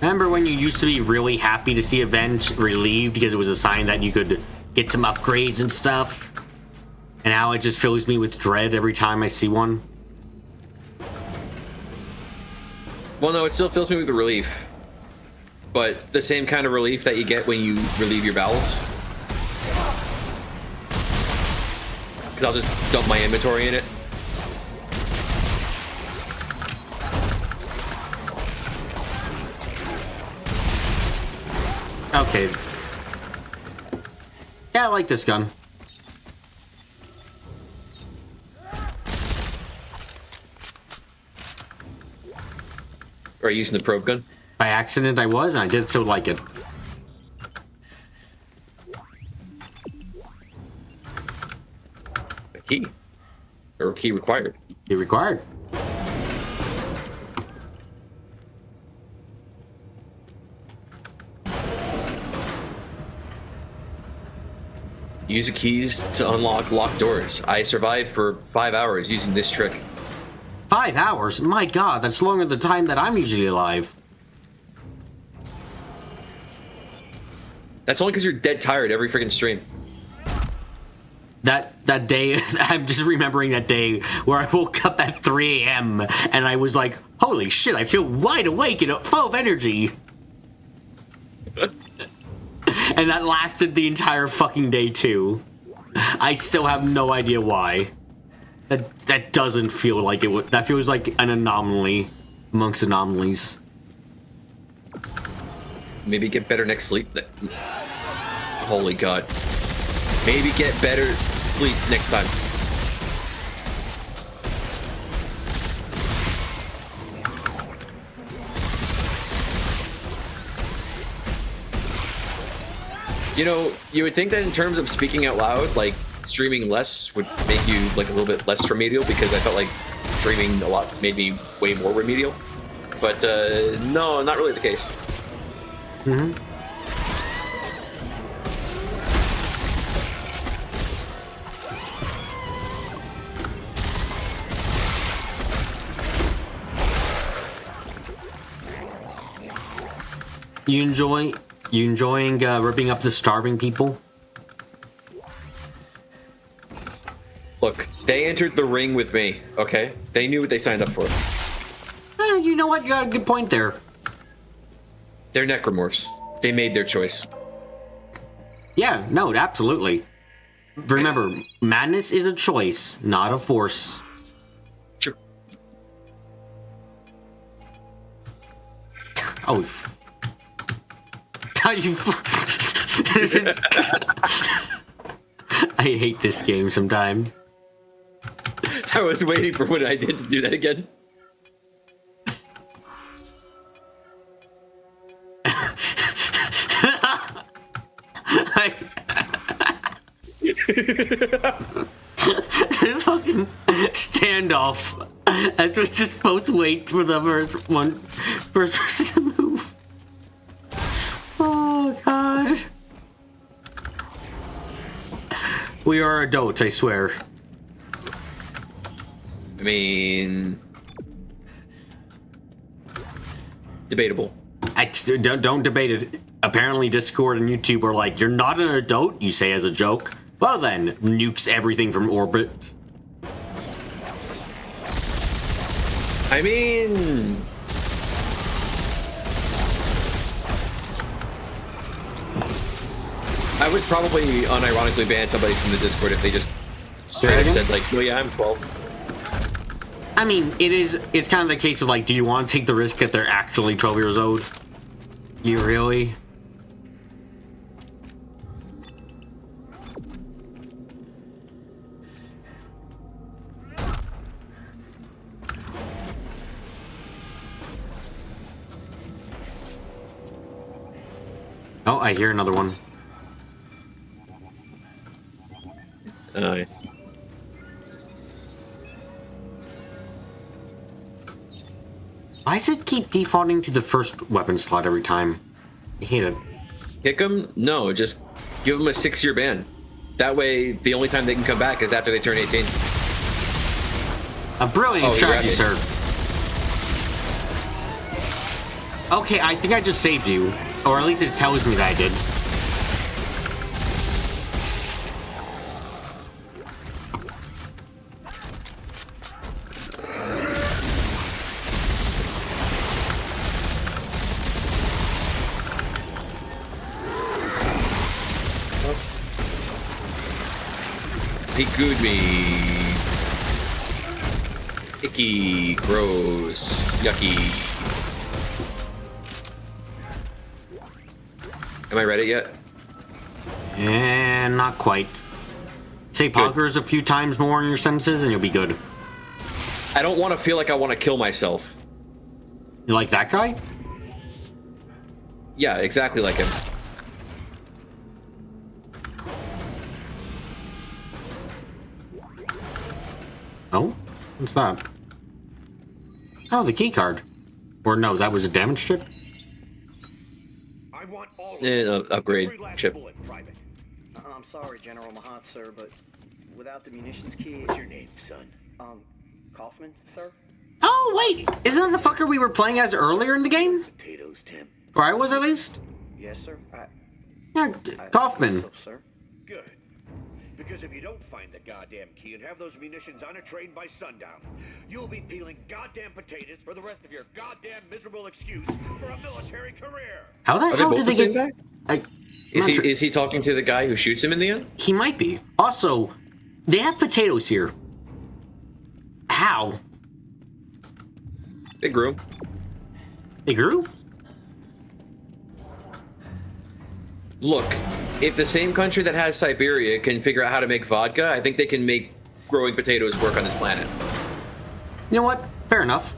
Remember when you used to be really happy to see a bench relieved because it was a sign that you could get some upgrades and stuff? And now it just fills me with dread every time I see one? Well, no, it still fills me with relief. But the same kind of relief that you get when you relieve your bowels. Because I'll just dump my inventory in it. Okay. Yeah, I like this gun. Are you using the probe gun? By accident I was, and I did so like it. A key. Or key required. Key required. Use the keys to unlock locked doors. I survived for 5 hours using this trick. 5 hours? My god, that's longer than the time that I'm usually alive. That's only because you're dead tired every freaking stream. That day, I'm just remembering that day where I woke up at 3 a.m. and I was like, holy shit, I feel wide awake and full of energy. And that lasted the entire fucking day too. I still have no idea why. That doesn't feel like it would. That feels like an anomaly amongst anomalies. Maybe get better next sleep. Holy god. Maybe get better sleep next time. You know, you would think that in terms of speaking out loud, like streaming less would make you like a little bit less remedial, because I felt like streaming a lot made me way more remedial. But no, not really the case. Mm-hmm. You enjoying ripping up the starving people? Look, they entered the ring with me, okay? They knew what they signed up for. You know what? You got a good point there. They're necromorphs. They made their choice. Yeah, no, absolutely. Remember, madness is a choice, not a force. True. Oh, I hate this game sometimes. I was waiting for when I did to do that again. right. The fucking standoff. As we just both wait for the first person to move. Oh god. We are adults, I swear. I mean, debatable. Don't debate it. Apparently Discord and YouTube are like, you're not an adult, you say as a joke. Well then, nukes everything from orbit. I mean, I would probably unironically ban somebody from the Discord if they just straight up said like, "Oh yeah, I'm 12." I mean, it's kind of the case of like, do you want to take the risk that they're actually 12 years old? You really? Oh, I hear another one. Yeah. Why does it keep defaulting to the first weapon slot every time? I hate it. Kick them? No, just give them a 6-year ban. That way, the only time they can come back is after they turn 18. A brilliant strategy, sir. Okay, I think I just saved you. Or at least it tells me that I did. He gooed me. Icky, gross, yucky. Am I read it yet? And not quite. Say poggers a few times more in your sentences and you'll be good. I don't want to feel like I want to kill myself. You like that guy? Yeah, exactly like him. Oh? What's that? Oh, the key card. Or no, that was a damage strip? I want all Upgrade chip. I'm sorry, General Mahat, sir, but without the munitions key... What's your name, son? Kaufman, sir? Oh, wait! Isn't that the fucker we were playing as earlier in the game? Potatoes, Tim. Or I was, at least? Yes, sir. Yeah, Kaufman. So, sir. Good. Because if you don't find the goddamn key and have those munitions on a train by sundown, you'll be peeling goddamn potatoes for the rest of your goddamn miserable excuse for a military career. How the hell did they get... Is he talking to the guy who shoots him in the end? He might be. Also, they have potatoes here. How? They grew. They grew? Look, if the same country that has Siberia can figure out how to make vodka, I think they can make growing potatoes work on this planet. You know what? Fair enough.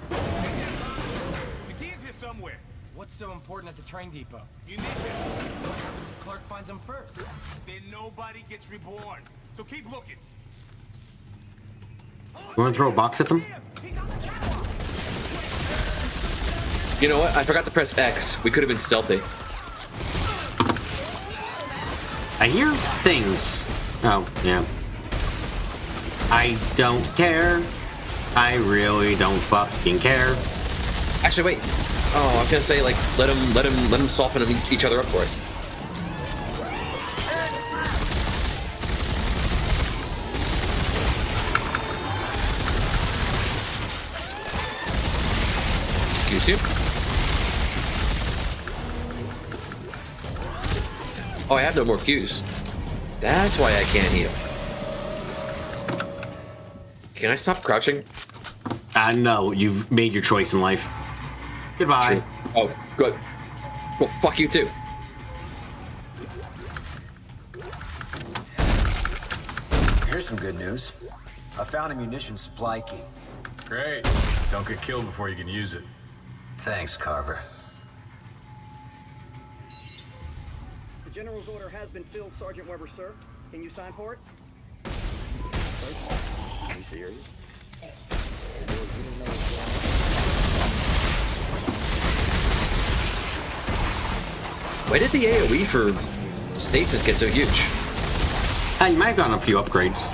The key is here somewhere. What's so important at the train depot? Munitions. What happens if Clark finds them first? Then nobody gets reborn. So keep looking. You want to throw a box at them? You know what? I forgot to press X. We could have been stealthy. I hear things. Oh, yeah. I don't care. I really don't fucking care. Actually, wait. Oh, I was gonna say, like, let them soften each other up for us. Excuse you. Oh, I have no more Qs. That's why I can't heal. Can I stop crouching? No, you've made your choice in life. Goodbye. True. Oh, good. Well, fuck you too. Here's some good news. I found a munitions supply key. Great. Don't get killed before you can use it. Thanks, Carver. The General's order has been filled, Sergeant Weber, sir. Can you sign for it? Are you serious? Why did the AoE for stasis get so huge? You might have gotten a few upgrades.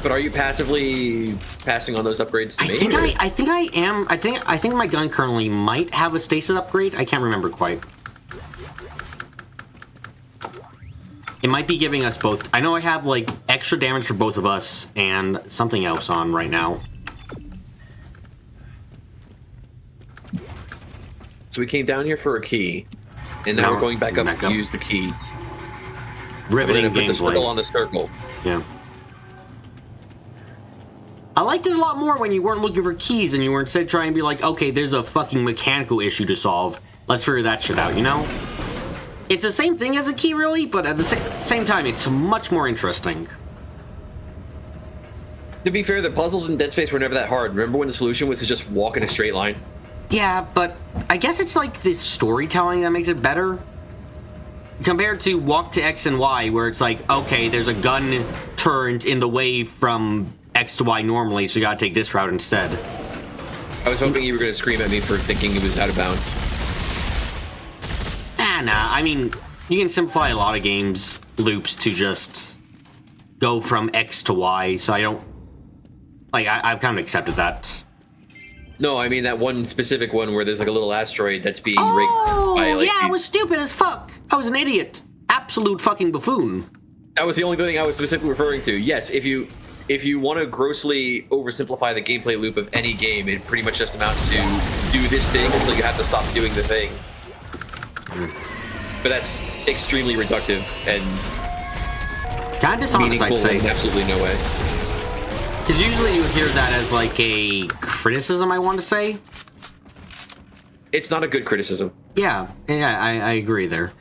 But are you passively passing on those upgrades to me? I think I am. I think my gun currently might have a stasis upgrade. I can't remember quite. It might be giving us both. I know I have like extra damage for both of us and something else on right now. So we came down here for a key, and now we're going back up to use the key. Riveting gameplay. Put the circle gameplay. on the circle. Yeah. I liked it a lot more when you weren't looking for keys and you were instead trying to be like, okay, there's a fucking mechanical issue to solve. Let's figure that shit out, you know? It's the same thing as a key, really, but at the same time, it's much more interesting. To be fair, the puzzles in Dead Space were never that hard. Remember when the solution was to just walk in a straight line? Yeah, but I guess it's like the storytelling that makes it better. Compared to walk to X and Y, where it's like, okay, there's a gun turned in the way from X to Y normally, so you gotta take this route instead. I was hoping you were gonna scream at me for thinking it was out of bounds. Nah, I mean, you can simplify a lot of games loops to just go from X to Y, so I don't... Like, I've kind of accepted that. No, I mean that one specific one where there's like a little asteroid that's being rigged by like... yeah, it was stupid as fuck! I was an idiot. Absolute fucking buffoon. That was the only thing I was specifically referring to. Yes, if you want to grossly oversimplify the gameplay loop of any game, it pretty much just amounts to do this thing until you have to stop doing the thing. But that's extremely reductive and kind of dishonest, meaningful I'd say. in absolutely no way. Because usually you hear that as like a criticism, I want to say. It's not a good criticism. Yeah, I agree there.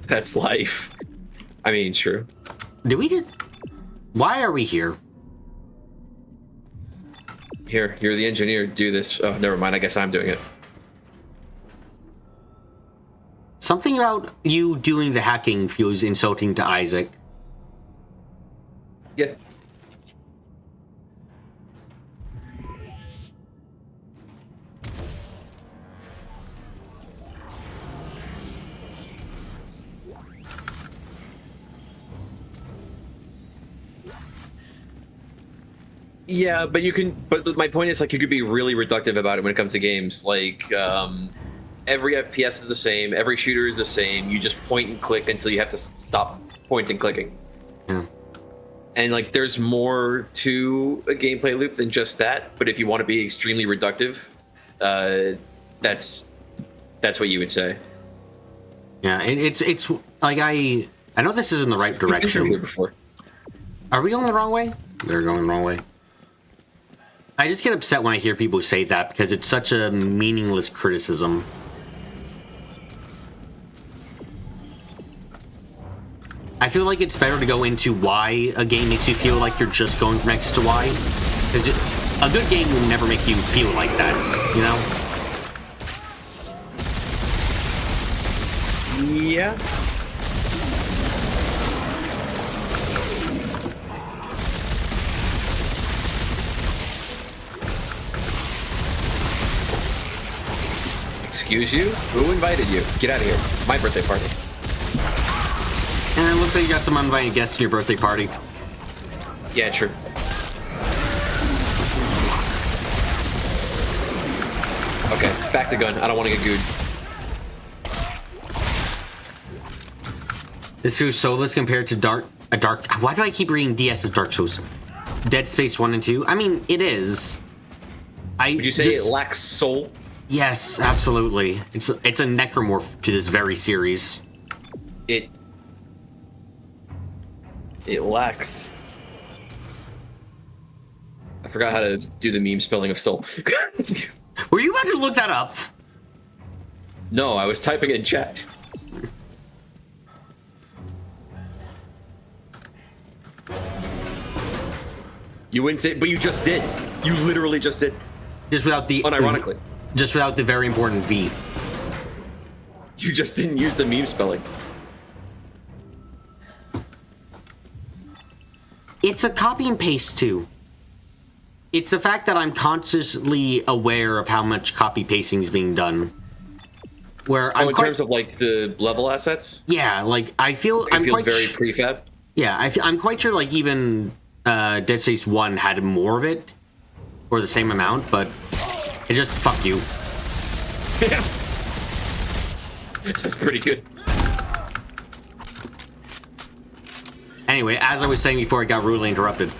That's life. I mean, true. Did we just... Why are we here? Here, you're the engineer. Do this. Oh, never mind. I guess I'm doing it. Something about you doing the hacking feels insulting to Isaac. Yeah. Yeah, but you can. But my point is, like, you could be really reductive about it when it comes to games. Like, every FPS is the same. Every shooter is the same. You just point and click until you have to stop point and clicking. Yeah. And like, there's more to a gameplay loop than just that. But if you want to be extremely reductive, that's what you would say. Yeah, it's like I know this isn't the right direction. Here before. Are we going the wrong way? They're going the wrong way. I just get upset when I hear people say that because it's such a meaningless criticism. I feel like it's better to go into why a game makes you feel like you're just going from X to Y. Because a good game will never make you feel like that, you know? Yeah. Excuse you? Who invited you? Get out of here. My birthday party. And it looks like you got some uninvited guests to your birthday party. Yeah, true. Okay, back to gun. I don't want to get gooed. This is soulless compared to Dark. Why do I keep reading DS as Dark Souls? Dead Space 1 and 2? I mean, it is. Would you say it lacks soul? Yes, absolutely. It's a necromorph to this very series. It lacks I forgot how to do the meme spelling of soul. Were you about to look that up? No, I was typing in chat. You wouldn't say, but you just did. You literally just did. Just without the... Unironically. Just without the very important V. You just didn't use the meme spelling. It's a copy and paste too. It's the fact that I'm consciously aware of how much copy pasting is being done. Where I'm in terms of like the level assets? Yeah, like I feel it feels very prefab. Yeah, I'm quite sure like even Dead Space 1 had more of it, or the same amount, but it just fuck you. Yeah. That's pretty good. Anyway, as I was saying before I got rudely interrupted,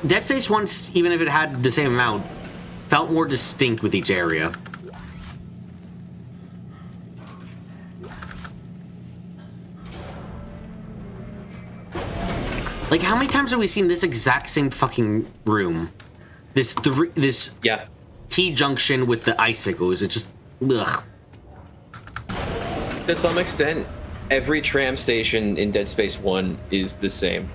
Dead Space 1, even if it had the same amount, felt more distinct with each area. Like, how many times have we seen this exact same fucking room? This yeah. T-junction with the icicles. It's just, ugh. To some extent, every tram station in Dead Space 1 is the same.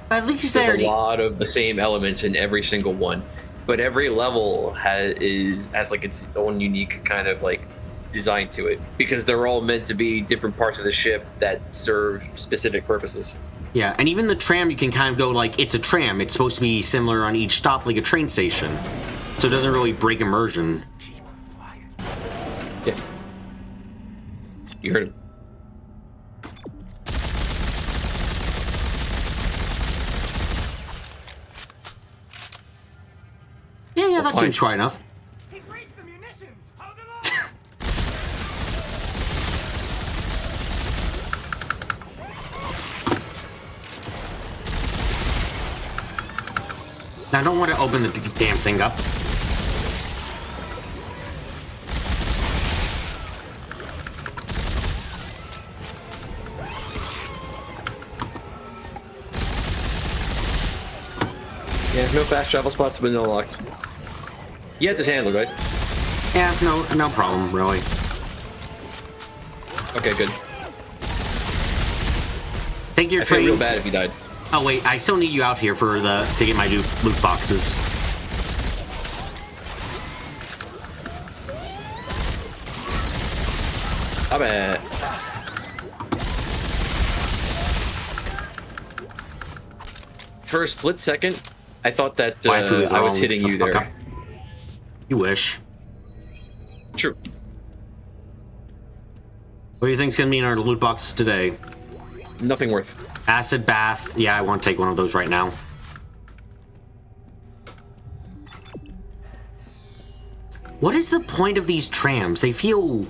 At least there's a lot of the same elements in every single one, but every level has like its own unique kind of like design to it, because they're all meant to be different parts of the ship that serve specific purposes. Yeah, and even the tram, you can kind of go like, it's a tram. It's supposed to be similar on each stop, like a train station. So it doesn't really break immersion. Yeah. You heard him. Yeah, that seems quite enough. He's reached the munitions. Hold them I don't want to open the damn thing up. Yeah, no fast travel spots have been unlocked. You had this handled, right? Yeah, no problem, really. Okay, good. Take your I feel trains. real bad if you died. Oh wait, I still need you out here for to get my loot boxes. I bet. For a split second, I thought that I was hitting you there. Okay. You wish. True. What do you think's gonna be in our loot boxes today? Nothing worth. Acid bath. Yeah, I want to take one of those right now. What is the point of these trams? They feel...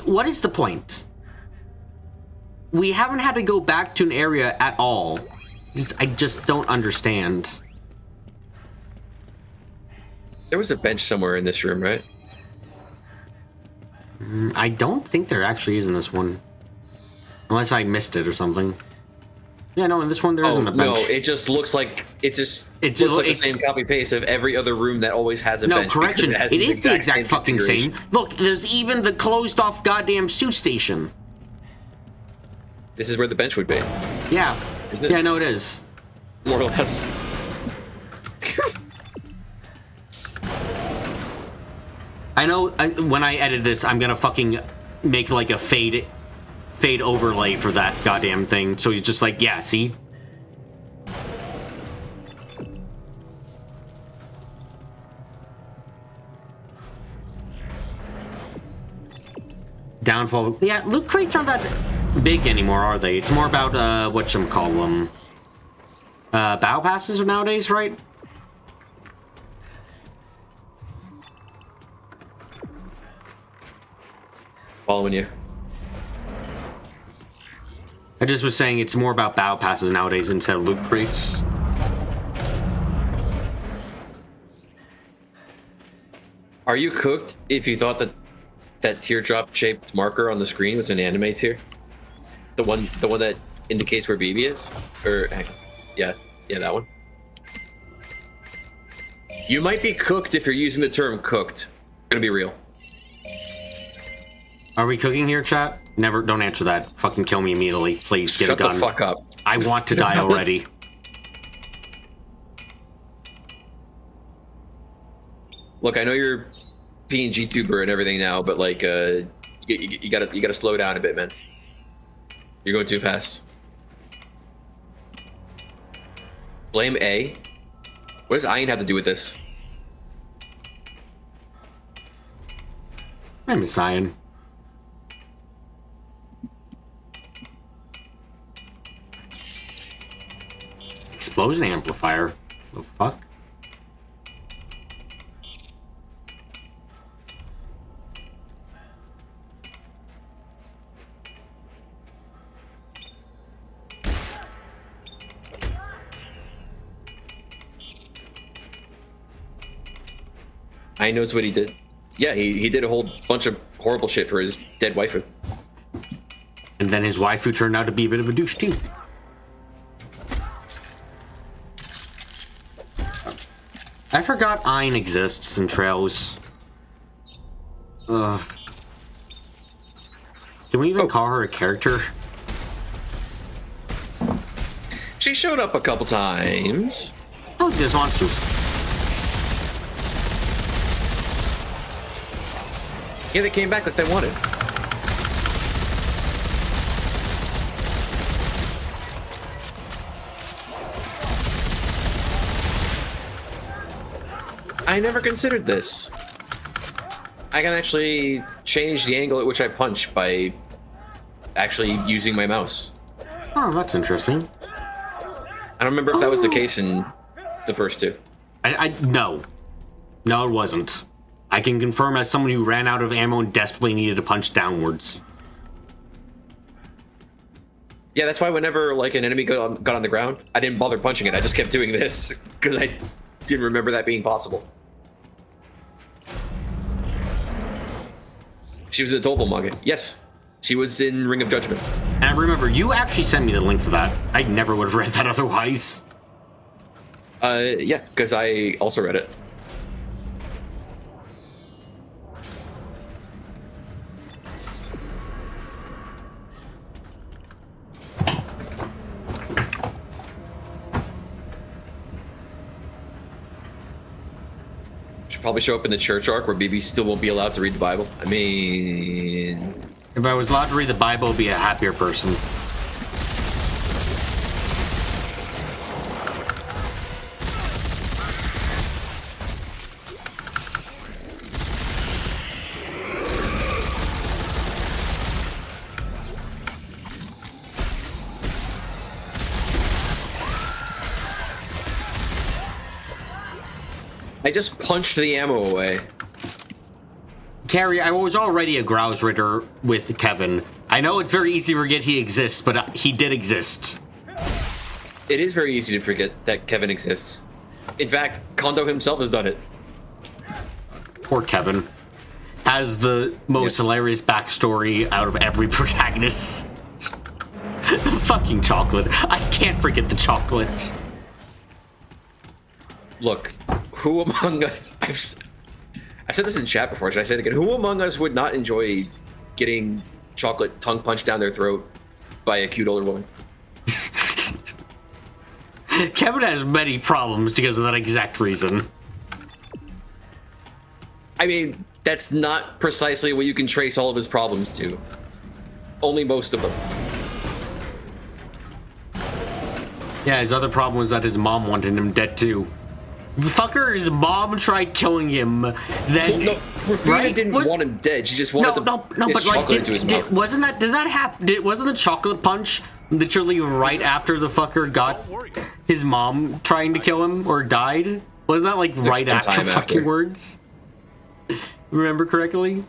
What is the point? We haven't had to go back to an area at all. I just don't understand. There was a bench somewhere in this room, right? I don't think there actually is in this one. Unless I missed it or something. Yeah, no, in this one there isn't a bench. No, it just looks like it looks like the same copy paste of every other room that always has a bench. No, correction. It is the exact fucking same. Look, there's even the closed off goddamn suit station. This is where the bench would be. Yeah. Isn't it? Yeah, no, it is. More or less. I know when I edit this, I'm gonna fucking make like a fade overlay for that goddamn thing. So he's just like, yeah, see? Downfall. Yeah, loot crates aren't that big anymore, are they? It's more about, whatchamacallem. Battle passes nowadays, right? Following you. I just was saying it's more about battle passes nowadays instead of loot crates. Are you cooked if you thought that teardrop-shaped marker on the screen was an anime tier? The one that indicates where BB is? Or, yeah, that one. You might be cooked if you're using the term cooked. Gonna be real. Are we cooking here, chat? Never. Don't answer that. Fucking kill me immediately, please. Get a gun. Shut the fuck up. I want to die already. Look, I know you're PNG tuber and everything now, but like, you gotta slow down a bit, man. You're going too fast. Blame A. What does Ian have to do with this? I'm a Cyan. Explosion amplifier. The fuck? I knows what he did. Yeah, he did a whole bunch of horrible shit for his dead waifu. And then his waifu turned out to be a bit of a douche too. I forgot Ayn exists in Trails. Can we even call her a character? She showed up a couple times. Oh, there's monsters. Yeah, they came back like they wanted. I never considered this. I can actually change the angle at which I punch by actually using my mouse. Oh, that's interesting. I don't remember if that was the case in the first two. No, it wasn't. I can confirm as someone who ran out of ammo and desperately needed to punch downwards. Yeah, that's why whenever like an enemy got on the ground, I didn't bother punching it. I just kept doing this because I didn't remember that being possible. She was in a doppelganger. Yes, she was in Ring of Judgment. And I remember you actually sent me the link for that. I never would have read that otherwise. Yeah, because I also read it. Probably show up in the church arc where BB still won't be allowed to read the Bible. I mean... If I was allowed to read the Bible, I'd be a happier person. I just punched the ammo away. Carrie, I was already a Grouse Ritter with Kevin. I know it's very easy to forget he exists, but he did exist. It is very easy to forget that Kevin exists. In fact, Kondo himself has done it. Poor Kevin. Has the most hilarious backstory out of every protagonist. The fucking chocolate. I can't forget the chocolate. Look, who among us... I've said this in chat before, should I say it again? Who among us would not enjoy getting chocolate tongue punched down their throat by a cute older woman? Kevin has many problems because of that exact reason. I mean, that's not precisely what you can trace all of his problems to. Only most of them. Yeah, his other problem was that his mom wanted him dead too. Fucker's mom tried killing him. Then well, no, Rafina didn't want him dead. She just wanted his chocolate into his mouth. Did that happen? Wasn't the chocolate punch literally right after the fucker got his mom trying to kill him or died? Wasn't that like right after fucking words? Remember correctly?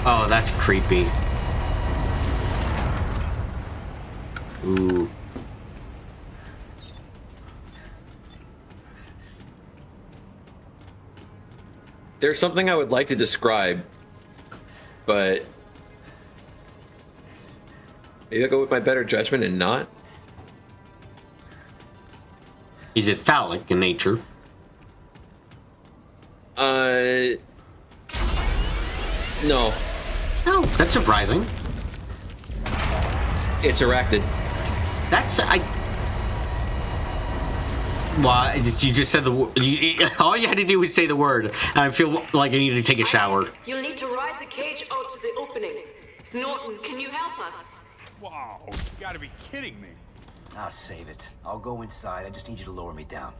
Oh, that's creepy. Ooh. There's something I would like to describe, but maybe I'll go with my better judgment and not. Is it phallic in nature? No. No, that's surprising. It's arachnid. That's Well, you just said the word. All you had to do was say the word, and I feel like I need to take a shower. You'll need to ride the cage out to the opening. Norton, can you help us? Wow, you gotta be kidding me. I'll save it. I'll go inside. I just need you to lower me down.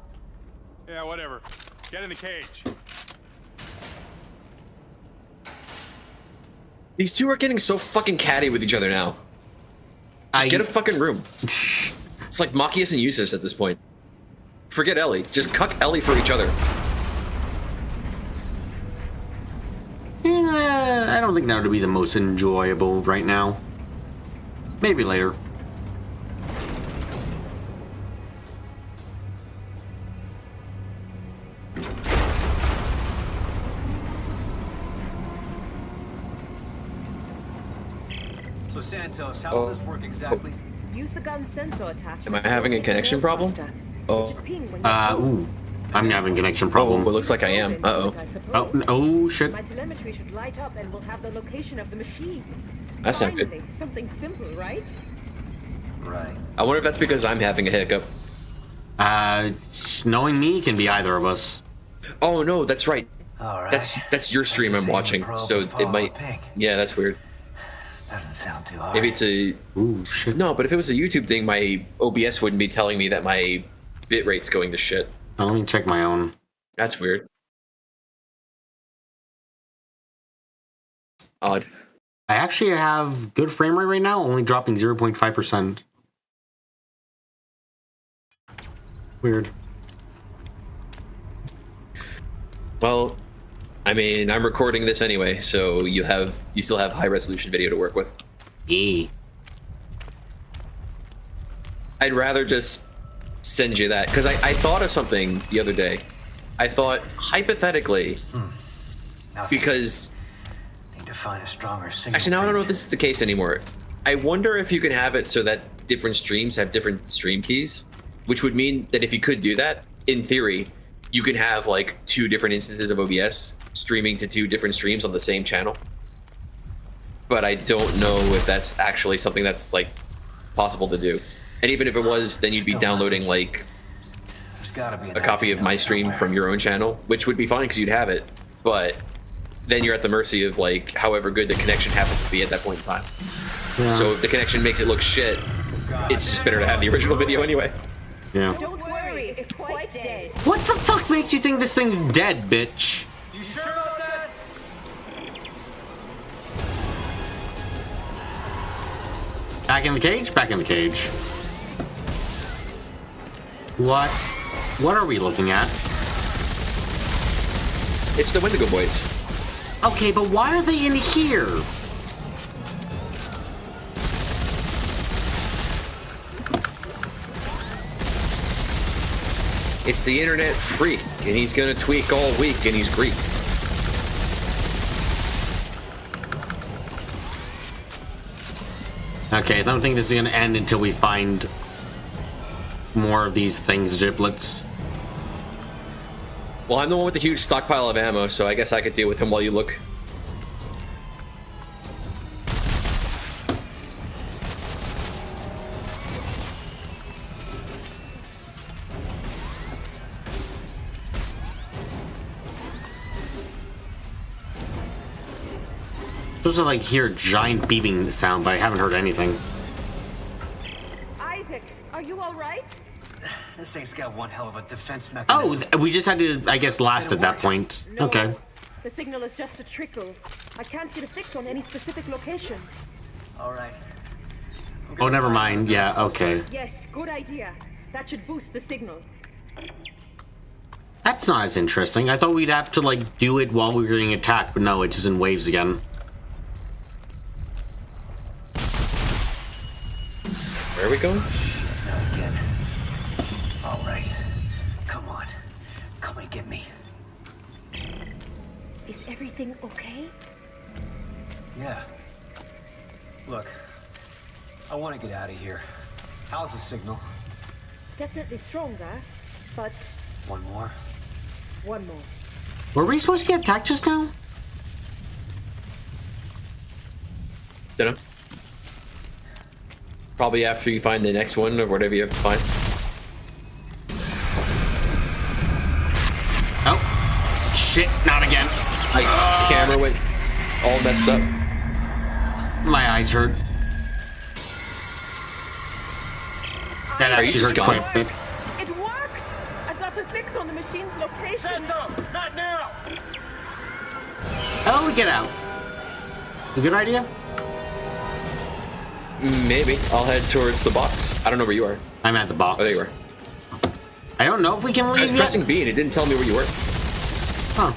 Yeah, whatever. Get in the cage. These two are getting so fucking catty with each other now. Just get a fucking room. It's like Machias and Eustace at this point. Forget Ellie. Just cuck Ellie for each other. I don't think that would be the most enjoyable right now. Maybe later. So Santos, how will this work exactly? Use the gun sensor attachment. Am I having a connection problem? Oh. Ooh. I'm having a connection problem. Oh, it looks like I am. Uh-oh. Oh, shit. My telemetry should light up and we'll have the location of the machine. That's not good. Finally, something simple, right? Right. I wonder if that's because I'm having a hiccup. Knowing me can be either of us. Oh no, that's right. All right. That's your stream I'm watching, so it might. Yeah, that's weird. Doesn't sound too hard. Maybe it's a. Ooh, shit. No, but if it was a YouTube thing, my OBS wouldn't be telling me that my bitrate's going to shit. Let me check my own. That's weird. Odd. I actually have good frame rate right now, only dropping 0.5%. Weird. Well, I mean, I'm recording this anyway, so you still have high resolution video to work with. I'd rather just send you that because I thought of something the other day. I thought hypothetically, because need to find a stronger signal. Actually, now I don't know if this is the case anymore. I wonder if you can have it so that different streams have different stream keys, which would mean that if you could do that, in theory, you can have like 2 different instances of OBS streaming to 2 different streams on the same channel. But I don't know if that's actually something that's like possible to do. And even if it was, then you'd be downloading like a copy of my stream from your own channel, which would be fine because you'd have it. But then you're at the mercy of like however good the connection happens to be at that point in time. Yeah. So if the connection makes it look shit, it's just better to have the original video anyway. Yeah. Don't worry, it's quite dead. What the fuck makes you think this thing's dead, bitch? You sure about that? Back in the cage? Back in the cage. What? What are we looking at? It's the Wendigo boys. Okay, but why are they in here? It's the internet freak, and he's gonna tweak all week, and he's Greek. Okay, I don't think this is gonna end until we find more of these things, giblets. Well, I'm the one with the huge stockpile of ammo, so I guess I could deal with him while you look. Supposed to like hear a giant beeping sound, but I haven't heard anything. Isaac, are you all right? This thing's got one hell of a defense mechanism. Oh, we just had to, I guess, last at that point. No, okay. The signal is just a trickle. I can't get a fix on any specific location. All right. Oh, never mind. Yeah, okay. Yes, good idea. That should boost the signal. That's not as interesting. I thought we'd have to, like, do it while we were getting attacked, but no, it's just in waves again. Where are we? get going? Not again. All right. Come on. Come and get me. Is everything okay? Yeah. Look, I want to get out of here. How's the signal? Definitely stronger, but One more? one more. Were we supposed to get attacked just now? Dunno. Probably after you find the next one or whatever you have to find. Oh. Shit, not again. My camera went all messed up. My eyes hurt. That Are you actually just hurt gone? quite a bit. It worked! I got a fix on the machine's location. Santos, not now! How do we get out? A good idea? Maybe. I'll head towards the box. I don't know where you are. I'm at the box. Oh, there you are. I don't know if we can I leave was yet. pressing B and it didn't tell me where you were. Huh.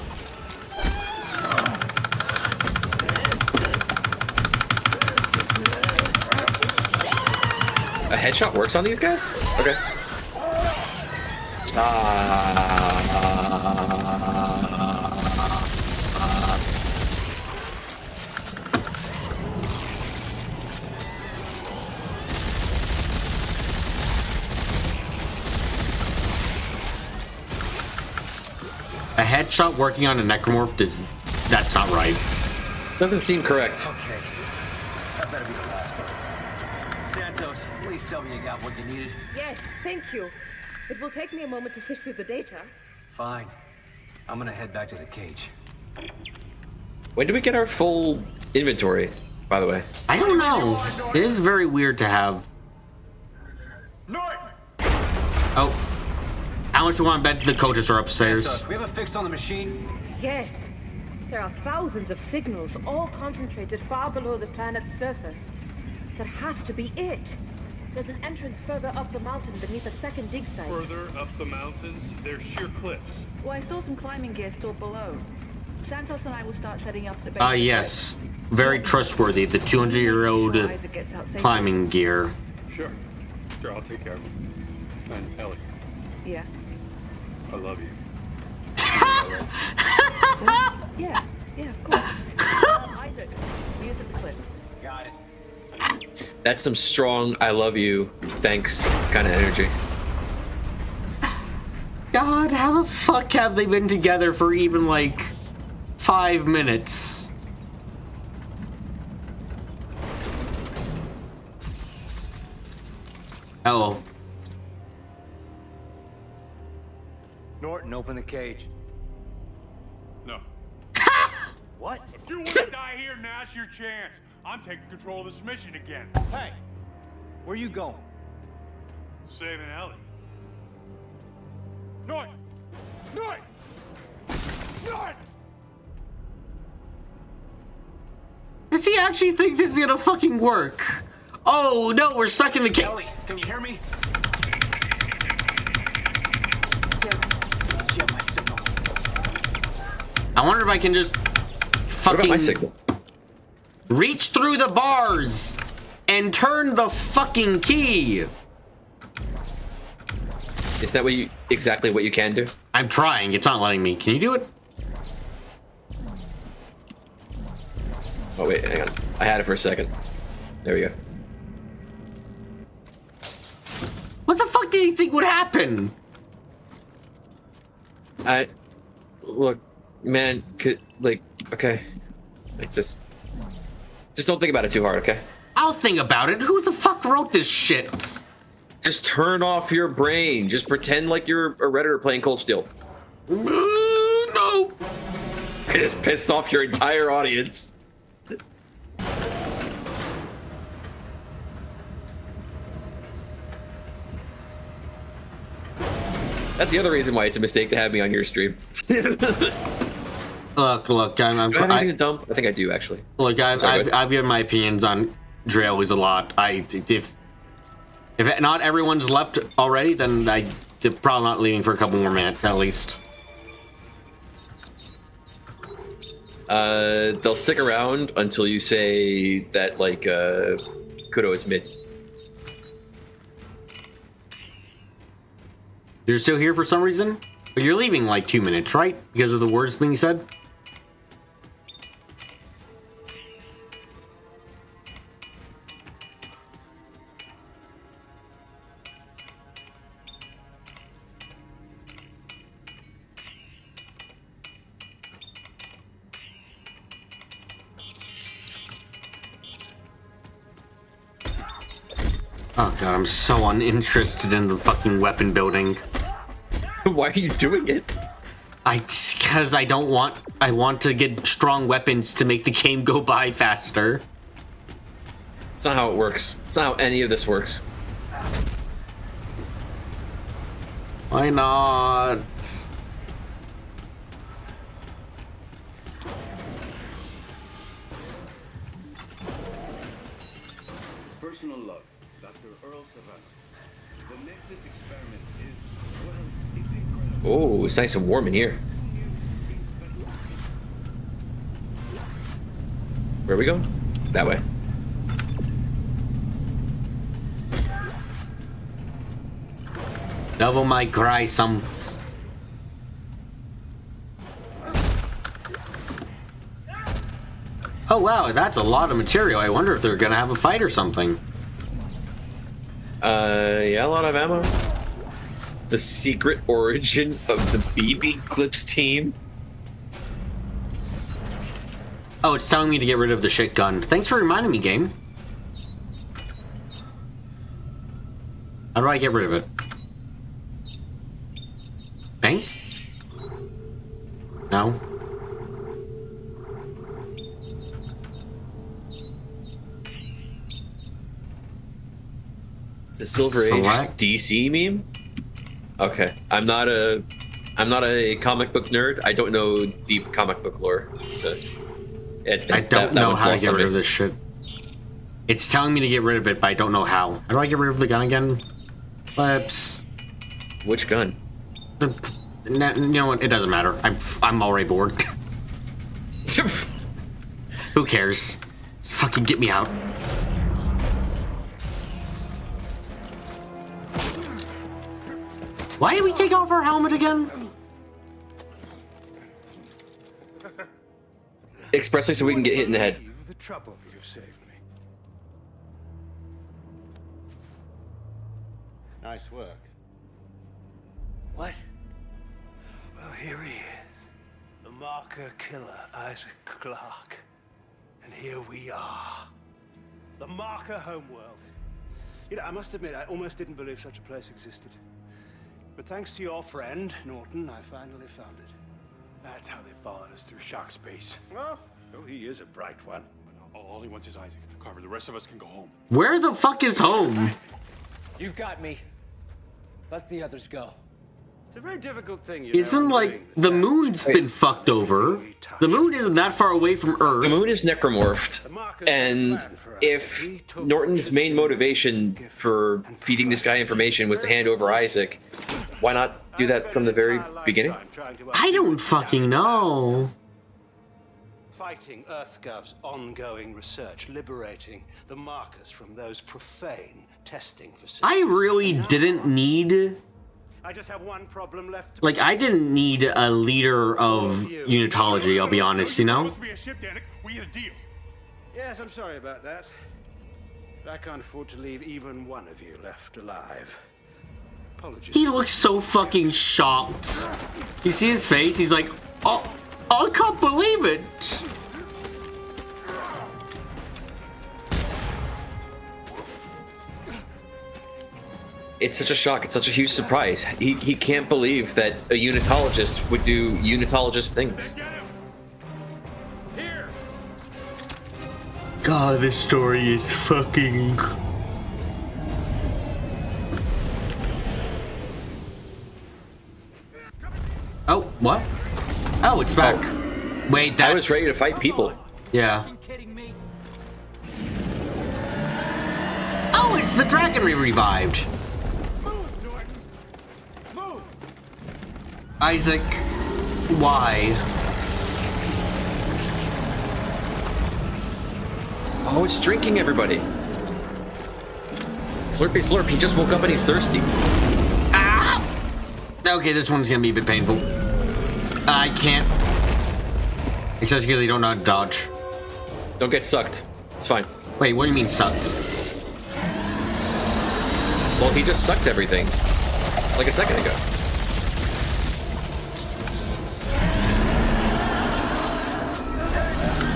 A headshot works on these guys? Okay. A headshot working on a necromorph that's not right. Doesn't seem correct. Okay. That better be the last. Santos, please tell me you got what you needed. Yes, thank you. It will take me a moment to sift through the data. Fine. I'm gonna head back to the cage. When do we get our full inventory, by the way? I don't know. It is very weird to have. Oh. How much do you want to bet the coaches are upstairs? Santos, we have a fix on the machine? Yes. There are thousands of signals, all concentrated far below the planet's surface. That has to be it. There's an entrance further up the mountain beneath a second dig site. Further up the mountains, there's sheer cliffs. Well, I saw some climbing gear stored below. Santos and I will start setting up the base. Yes. Very trustworthy. The 200-year-old climbing gear. Sure. Sure, I'll take care of it. And Ellie, Yeah. I love you. Yeah, of course. Isaac, use the clip. Got it. That's some strong I love you, thanks kind of energy. God, how the fuck have they been together for even like 5 minutes? Oh. Norton, open the cage. No. What? If you want to die here, now's your chance. I'm taking control of this mission again. Hey! Where you going? Saving Ellie. North! North! North! Does he actually think this is gonna fucking work? Oh no, we're stuck in the cage. Ellie, can you hear me? Do you have my signal? I wonder if I can just What about my fucking signal? reach through the bars and turn the fucking key. Is that what you exactly what you can do? I'm trying. It's not letting me. Can you do it? Oh wait, hang on. I had it for a second. There we go. What the fuck did he think would happen? Look, man, like, okay, like just don't think about it too hard, okay? I'll think about it. Who the fuck wrote this shit? Just turn off your brain. Just pretend like you're a Redditor playing Cold Steel. No. I just pissed off your entire audience. That's the other reason why it's a mistake to have me on your stream. Look, Do I have anything to dump? I think I do, actually. Look, I've given my opinions on Drailways a lot. If not everyone's left already, then they're probably not leaving for a couple more minutes at least. They'll stick around until you say that, like, Kudo is mid. You're still here for some reason? But you're leaving in like 2 minutes, right? Because of the words being said? Oh god, I'm so uninterested in the fucking weapon building. Why are you doing it? Because I want to get strong weapons to make the game go by faster. It's not how it works. It's not how any of this works. Why not? Personal log, Dr. Earl Savannah. The Nexus experiment is, well, it's incredible. Oh, it's nice and warm in here. Where are we going? That way. Devil May Cry some. Oh wow, that's a lot of material. I wonder if they're gonna have a fight or something. Yeah, a lot of ammo. The secret origin of the BB Clips team. Oh, it's telling me to get rid of the shit gun. Thanks for reminding me, game. How do I get rid of it? Bang? No. It's a Silver Age DC meme. Okay, I'm not a comic book nerd. I don't know deep comic book lore. So I don't know how to get rid of this shit. It's telling me to get rid of it, but I don't know how. How do I get rid of the gun again? Flips. Which gun? You know what? It doesn't matter. I'm already bored. Who cares? Just fucking get me out. Why did we take off our helmet again? Expressly so we can get hit in the head. The trouble you saved me. Nice work. What? Well, here he is. The marker killer, Isaac Clarke. And here we are. The marker homeworld. You know, I must admit, I almost didn't believe such a place existed. But thanks to your friend, Norton, I finally found it. That's how they followed us through shock space. Well, he is a bright one. All he wants is Isaac. Carver, the rest of us can go home. Where the fuck is home? You've got me. Let the others go. It's a very difficult thing, Isn't like the moon's been fucked over? The moon isn't that far away from Earth. The moon is necromorphed, and if Norton's main motivation for feeding this guy information was to hand over Isaac, why not do that from the very beginning? I don't fucking know. Fighting EarthGov's ongoing research, liberating the markers from those profane testing facilities. I really didn't need. I just have one problem left. Like, I didn't need a leader of unitology, I'll be honest, you know? We had a deal. Yes, I'm sorry about that. I can't afford to leave even one of you left alive. Apologies. He looks so fucking shocked. You see his face? He's like, oh, I can't believe it. It's such a shock. It's such a huge surprise. He can't believe that a unitologist would do unitologist things. God, this story is fucking... Oh, what? Oh, it's back. Oh. Wait, that's... I was ready to fight people. Yeah. Oh, it's the dragon we revived. Isaac, why? Oh, it's drinking everybody. Slurpy slurp, he just woke up and he's thirsty. Ah! Okay, this one's gonna be a bit painful. I can't. Except because I don't know how to dodge. Don't get sucked. It's fine. Wait, what do you mean sucked? Well, he just sucked everything. Like a second ago.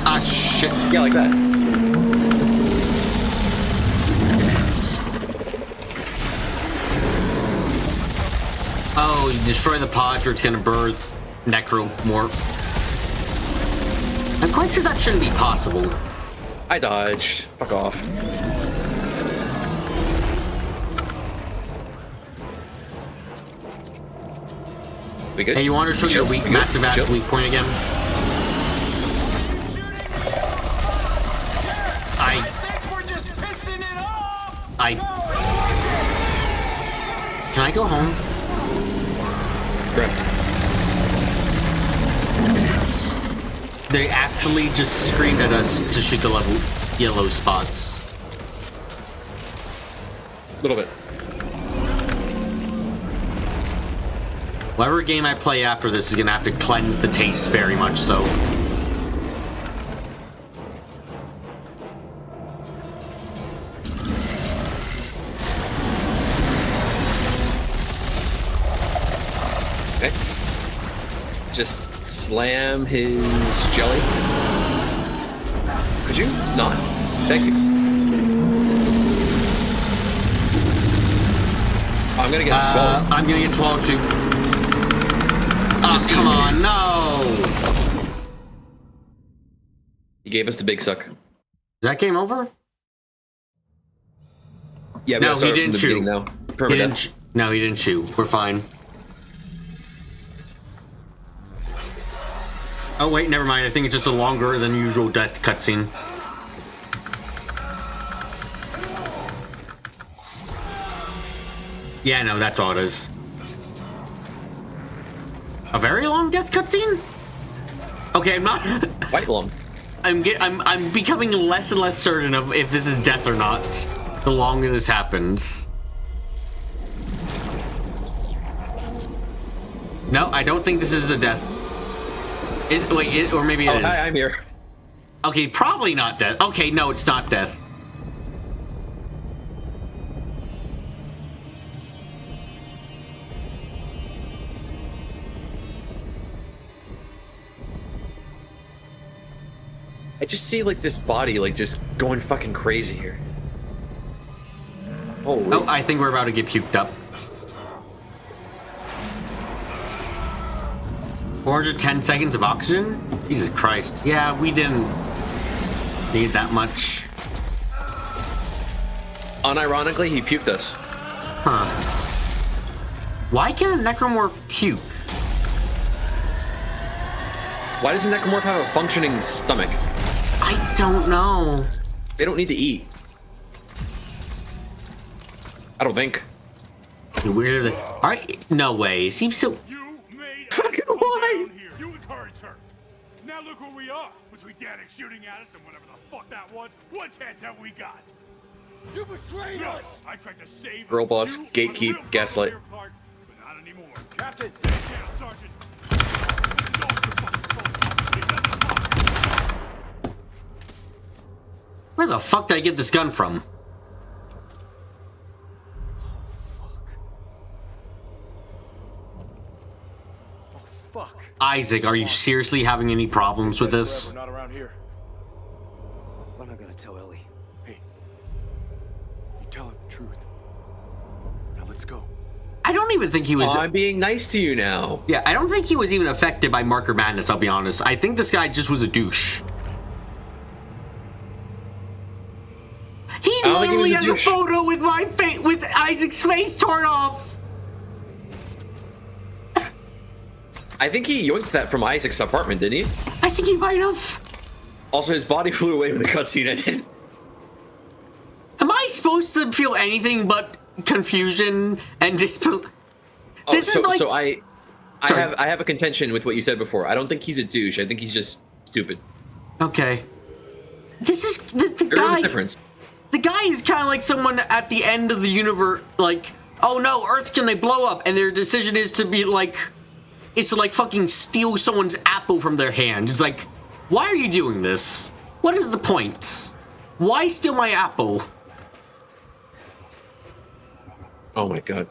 Ah, shit. Yeah, like that. Oh, you destroy the pods or it's gonna birth necromorph. I'm quite sure that shouldn't be possible. I dodged. Fuck off. We good? Hey, you want to show your weak, massive ass weak point again? Can I go home? Right. They actually just screamed at us to shoot the level yellow spots. A little bit. Whatever game I play after this is gonna have to cleanse the taste very much so. Okay. Just slam his jelly. Could you? Not. Thank you. I'm gonna get swallowed. I'm gonna get swallowed too. Oh, come on, no! He gave us the big suck. Is that game over? Yeah, no, he didn't chew. Now. No, he didn't chew. We're fine. Oh wait, never mind. I think it's just a longer than usual death cutscene. Yeah, no, that's all it is. A very long death cutscene? Okay, I'm not quite long. I'm becoming less and less certain of if this is death or not the longer this happens. No, I don't think this is a death. Or maybe it is. Hi, I'm here. Okay, probably not death. Okay, no, it's not death. I just see like this body like just going fucking crazy here. Holy. Oh, I think we're about to get puked up. 410 seconds of oxygen? Jesus Christ. Yeah, we didn't need that much. Unironically, he puked us. Huh. Why can a necromorph puke? Why does a necromorph have a functioning stomach? I don't know. They don't need to eat. I don't think. Where are they? Alright, no way. It seems so. Fucking why? You encouraged her. Now look where we are. Between Danik shooting at us and whatever the fuck that was, what chance have we got? You betrayed us! I tried to save Girl boss, gatekeep, gaslight. But not anymore. Captain! Get down, Sergeant! Where the fuck did I get this gun from? Fuck. Isaac, are you seriously having any problems with this? We're not around here. I'm not gonna tell Ellie. Hey, you tell her the truth. Now let's go. I don't even think he was. I'm being nice to you now. Yeah, I don't think he was even affected by Marker Madness, I'll be honest. I think this guy just was a douche. He literally has a photo with my face, with Isaac's face torn off. I think he yoinked that from Isaac's apartment, didn't he? I think he might have. Also, his body flew away when the cutscene ended. Am I supposed to feel anything but confusion and disbelief? So I have a contention with what you said before. I don't think he's a douche. I think he's just stupid. Okay. This is the guy. There is a difference. The guy is kind of like someone at the end of the universe, like oh no, Earth's gonna blow up, and their decision is to be like, is to like fucking steal someone's apple from their hand. It's like, why are you doing this? What is the point? Why steal my apple? Oh my god.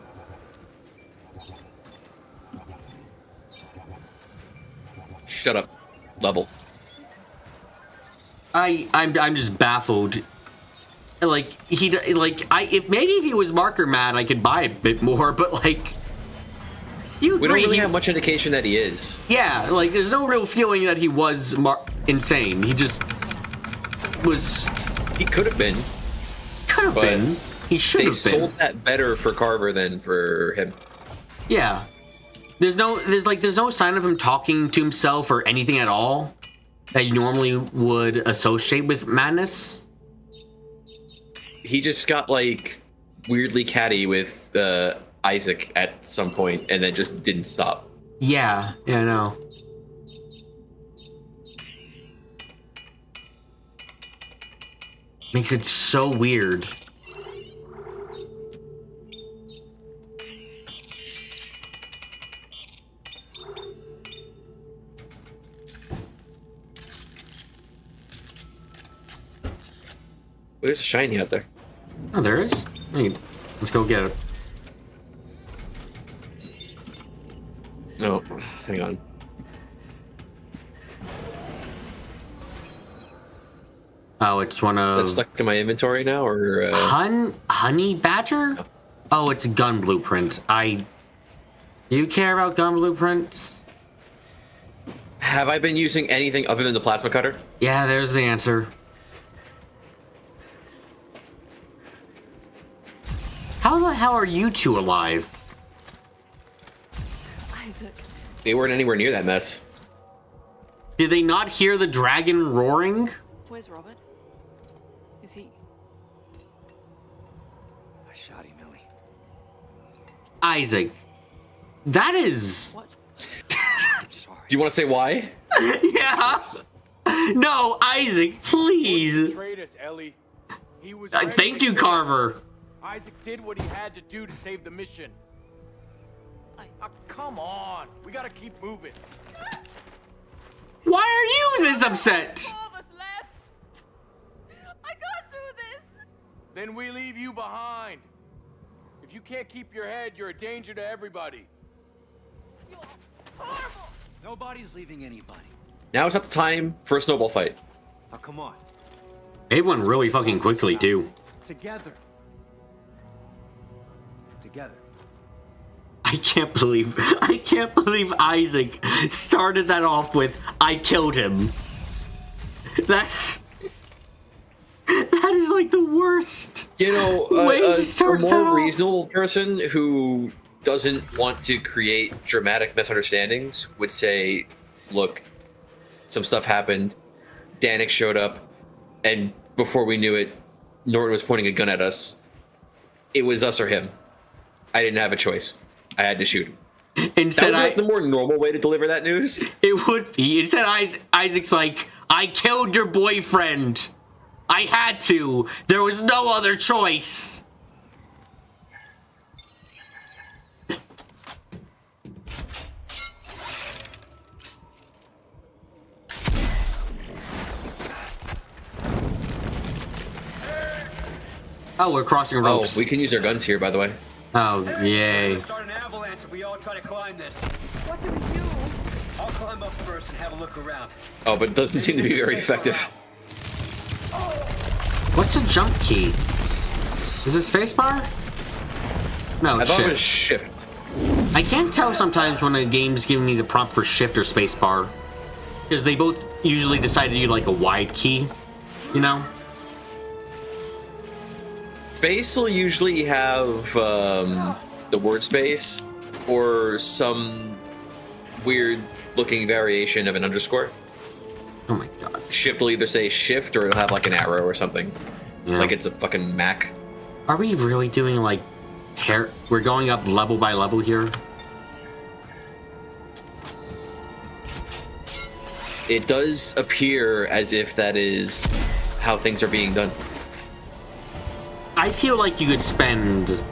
Shut up. Level. I'm just baffled. Like if maybe if he was marker mad, I could buy a bit more, but like, you agree, we don't really have much indication that he is. Yeah, like there's no real feeling that he was insane. He just was. He could have been. Could have been. He should have been. They sold that better for Carver than for him. Yeah. There's no sign of him talking to himself or anything at all that you normally would associate with madness. He just got like weirdly catty with Isaac at some point and then just didn't stop. Yeah, I know. Makes it so weird. There's a shiny out there. Oh, there is? Hey, let's go get it. No, hang on. Oh, it's one of... Is that stuck in my inventory now, or... Honey Badger? No. Oh, it's gun blueprint. You care about gun blueprints? Have I been using anything other than the plasma cutter? Yeah, there's the answer. How the hell are you two alive? Isaac. They weren't anywhere near that mess. Did they not hear the dragon roaring? Where's Robert? Is he... I shot him, Ellie. Isaac. That is... What? Do you want to say why? Yeah. No, Isaac, please. Betrayed us, Ellie. He was thank you, Carver. Isaac did what he had to do to save the mission. Come on. We gotta keep moving. Why are you this upset? All of us left. I can't do this. Then we leave you behind. If you can't keep your head, you're a danger to everybody. You're horrible. Nobody's leaving anybody. Now is not the time for a snowball fight. Now come on. It went really fucking quickly, too. Together. Together. I can't believe Isaac started that off with, I killed him. That is like the worst. You know, a more reasonable person who doesn't want to create dramatic misunderstandings would say, look, some stuff happened, Danik showed up, and before we knew it, Norton was pointing a gun at us. It was us or him. I didn't have a choice. I had to shoot him. Instead, that would be like the more normal way to deliver that news. It would be. Instead, Isaac's like, I killed your boyfriend. I had to. There was no other choice. Oh, we're crossing ropes. Oh, we can use our guns here, by the way. Oh, yay. Start an avalanche if we all try to climb this. What do we do? I'll climb up first and have a look around. Oh, but it doesn't seem to be very effective. What's a jump key? Is it spacebar? No, I thought shift. it was shift. I can't tell sometimes when a game's giving me the prompt for shift or spacebar. Because they both usually decide to do like a wide key, you know? Space will usually have the word space or some weird looking variation of an underscore. Oh my god. Shift will either say shift or it'll have like an arrow or something. Yeah. Like it's a fucking Mac. Are we really doing like we're going up level by level here? It does appear as if that is how things are being done. I feel like you could spend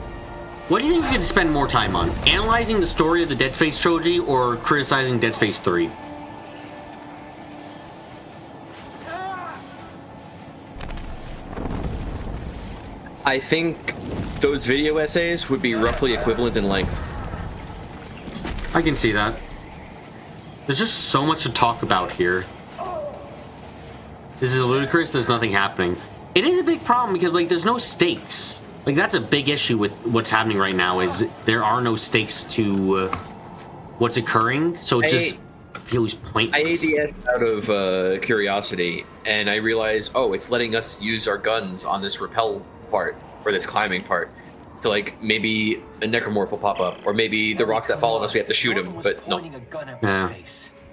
What do you think you could spend more time on? Analyzing the story of the Dead Space trilogy or criticizing Dead Space 3? I think those video essays would be roughly equivalent in length. I can see that. There's just so much to talk about here. This is ludicrous. There's nothing happening. It is a big problem because, like, there's no stakes. Like, that's a big issue with what's happening right now is there are no stakes to what's occurring. So it just feels pointless. I ADS out of curiosity, and I realized, oh, it's letting us use our guns on this rappel part, or this climbing part. So, like, maybe a necromorph will pop up, or maybe the rocks that fall on us, we have to shoot him, but no. Yeah.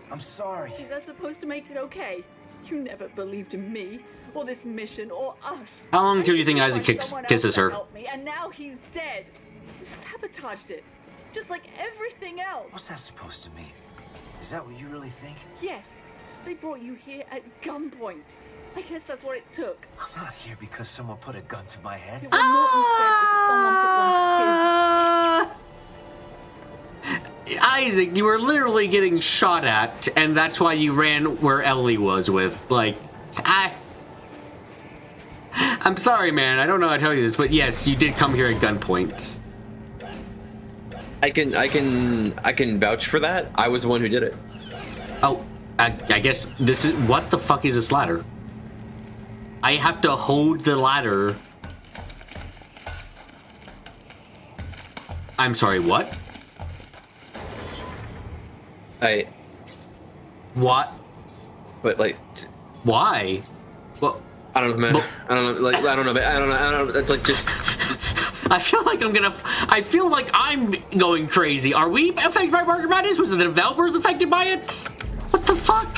I'm sorry. Is that supposed to make it okay? You never believed in me, or this mission, or us. How long do you think Isaac kisses her? Me, and now he's dead. You sabotaged it, just like everything else. What's that supposed to mean? Is that what you really think? Yes, they brought you here at gunpoint. I guess that's what it took. I'm not here because someone put a gun to my head. Isaac, you were literally getting shot at, and that's why you ran where Ellie was with. Like, I'm sorry, man. I don't know how to tell you this, but yes, you did come here at gunpoint. I can vouch for that. I was the one who did it. Oh, I guess this is... What the fuck is this ladder? I have to hold the ladder. I'm sorry, what? What? But, like... Why? Well... I don't know, man. I don't know, like, I don't know, man. I don't know. It's like, just... I feel like I'm going crazy. Are we affected by Market Madness? Was it the developers affected by it? What the fuck?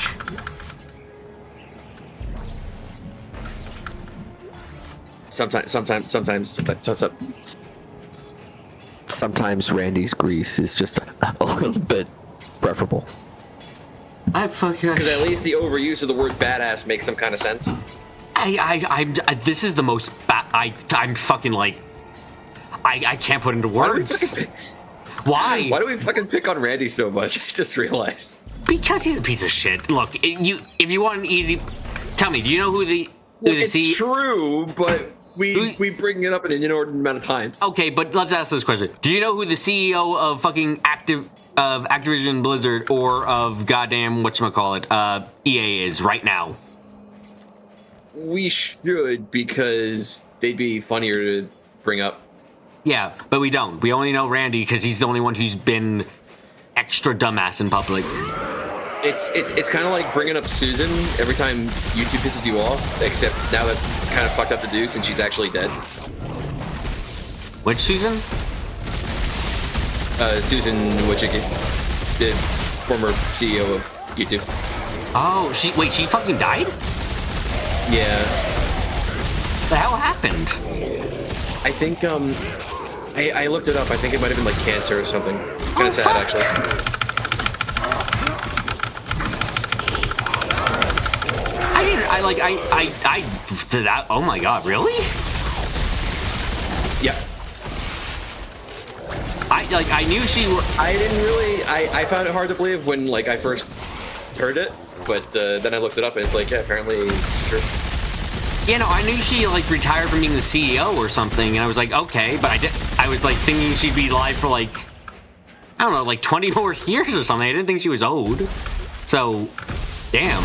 Sometimes Randy's grease is just a little bit preferable. Because at least the overuse of the word badass makes some kind of sense. This is the most I'm fucking like I can't put into words. Why? Why do we fucking pick on Randy so much? I just realized. Because he's a piece of shit. Look, if you want an easy, tell me. Do you know who the? It's true, but we bring it up in an inordinate amount of times. Okay, but let's ask this question. Do you know who the CEO of fucking Activision Blizzard or of goddamn whatchamacallit, EA is right now? We should, because they'd be funnier to bring up. Yeah, but we don't. We only know Randy because he's the only one who's been extra dumbass in public. It's kind of like bringing up Susan every time YouTube pisses you off, except now that's kind of fucked up to do since she's actually dead. Which Susan? Susan Wojcicki, the former CEO of YouTube. Oh, she fucking died? Yeah. The hell happened? I think, I looked it up. I think it might have been like cancer or something. Kind of sad, fuck. actually. Oh my god, really? Yeah. I knew she. I didn't really. I found it hard to believe when like I first heard it, but then I looked it up and it's like, yeah, apparently it's true. Yeah, no, I knew she like retired from being the CEO or something, and I was like, okay, but I was like thinking she'd be live for like, I don't know, like 20 more years or something. I didn't think she was old. So, damn.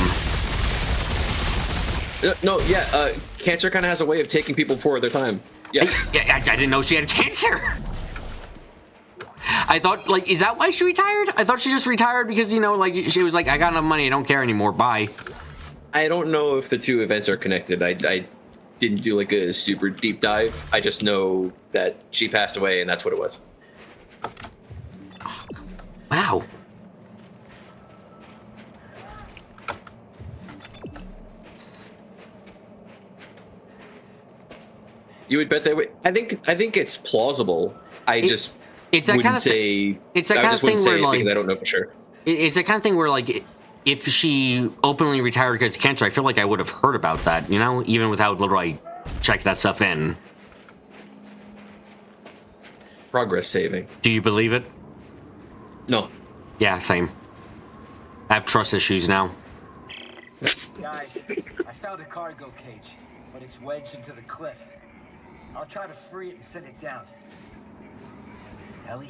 No, yeah, cancer kind of has a way of taking people before their time. Yeah. I didn't know she had cancer. I thought, like, is that why she retired? I thought she just retired because, you know, like, she was like, I got enough money, I don't care anymore, bye. I don't know if the two events are connected. I didn't do, like, a super deep dive. I just know that she passed away, and that's what it was. Wow. You would bet that way. I think it's plausible. It's that kind of say. It's that kind of thing where, like, because I don't know for sure. It's that kind of thing where, like, if she openly retired because of cancer, I feel like I would have heard about that, you know, even without literally check that stuff in. progress saving. Do you believe it? No. Yeah, same. I have trust issues now. Guys, I found a cargo cage, but it's wedged into the cliff. I'll try to free it and send it down. Ellie,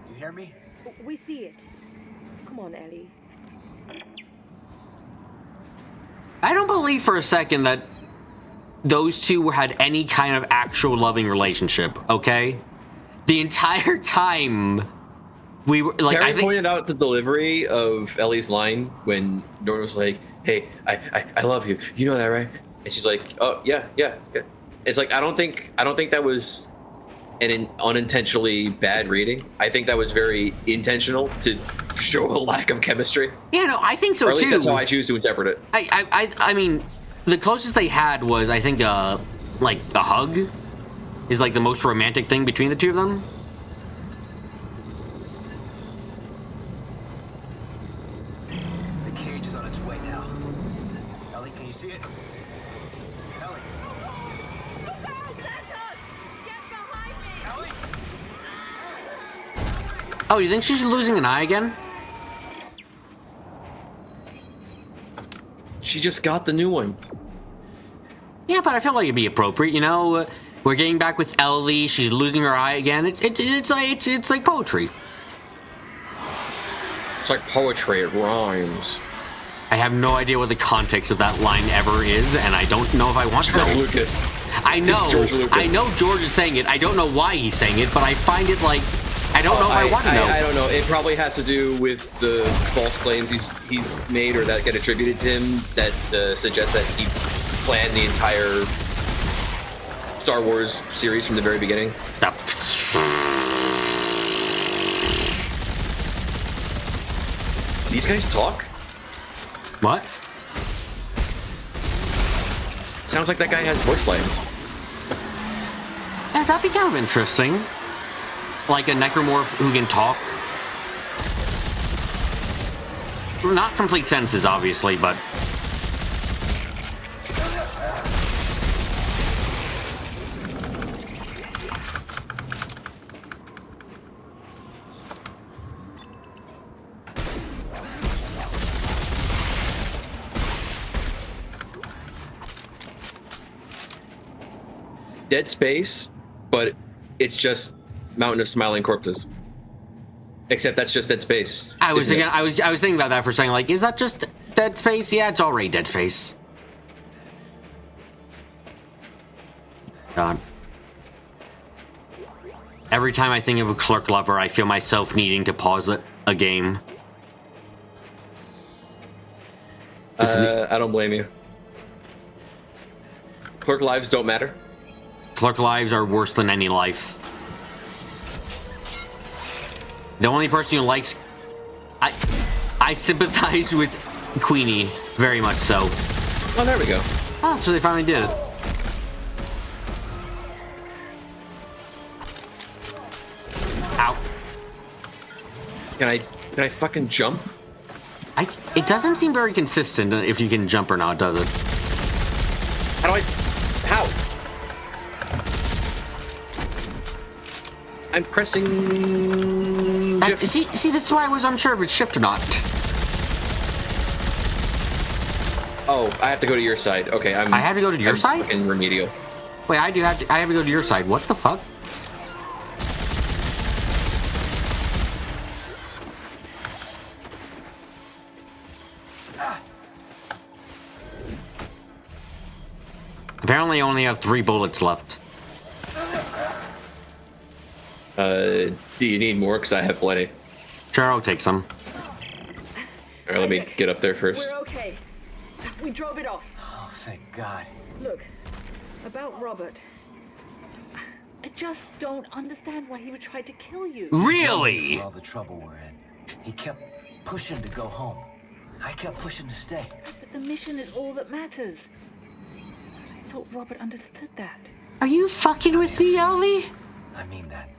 you hear me? We see it. Come on, Ellie. I don't believe for a second that those two had any kind of actual loving relationship, okay? The entire time we were like, Harry pointed out the delivery of Ellie's line when Norman was like, "Hey, I love you. You know that, right?" And she's like, "Oh yeah. It's like I don't think that was an unintentionally bad reading. I think that was very intentional to show a lack of chemistry. Yeah, no, I think so too. Or at least that's how I choose to interpret it. I mean, the closest they had was, I think, like a hug is like the most romantic thing between the two of them. The cage is on its way now. Ellie, can you see it? Ellie. Ellie. Oh, you think she's losing an eye again? She just got the new one. Yeah, but I feel like it'd be appropriate, you know. We're getting back with Ellie. She's losing her eye again. It's like poetry. It's like poetry. It rhymes. I have no idea what the context of that line ever is, and I don't know if I want to know. George Lucas. I know. It's George Lucas. I know George is saying it. I don't know why he's saying it, but I find it like I don't know if I want to know. I don't know. It probably has to do with the false claims he's made or that get attributed to him that suggest that he planned the entire Star Wars series from the very beginning. These guys talk? What? Sounds like that guy has voice lines. Yeah, that'd be kind of interesting. Like a necromorph who can talk. Not complete sentences, obviously, but... Dead Space, but it's just Mountain of Smiling Corpses. Except that's just Dead Space. I was thinking about that for a second. Like, is that just Dead Space? Yeah, it's already Dead Space. God. Every time I think of a Clerk Lover, I feel myself needing to pause a game. I don't blame you. Clerk lives don't matter. Clerk lives are worse than any life. The only person who likes... I sympathize with Queenie, very much so. Oh, there we go. Oh, so they finally did it. Ow. Can I fucking jump? It doesn't seem very consistent if you can jump or not, does it? How? I'm pressing shift. See, this is why I was unsure if it's shift or not. Oh, I have to go to your side. Okay, I have to go to your side? Fucking remedial. Wait, I have to go to your side. What the fuck? Apparently I only have 3 bullets left. Do you need more? Because I have plenty. Sure, I'll take some. Alright, let me get up there first. We're okay. We drove it off. Oh, thank God. Look, about Robert. I just don't understand why he would try to kill you. Really? For all the trouble we're in. He kept pushing to go home. I kept pushing to stay. But the mission is all that matters. I thought Robert understood that. Are you fucking with me, Ellie? I mean that.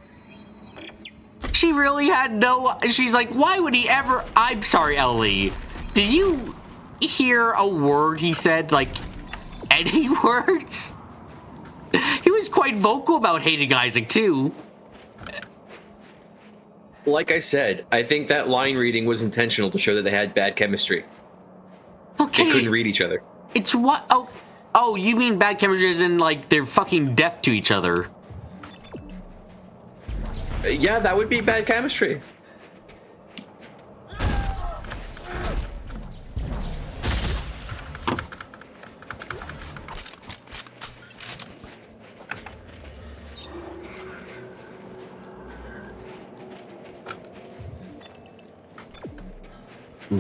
She really had no... She's like, why would he ever... I'm sorry, Ellie. Did you hear a word he said? Like, any words? He was quite vocal about hating Isaac, too. Like I said, I think that line reading was intentional to show that they had bad chemistry. Okay. They couldn't read each other. It's what? Oh, you mean bad chemistry as in, like, they're fucking deaf to each other. Yeah, that would be bad chemistry.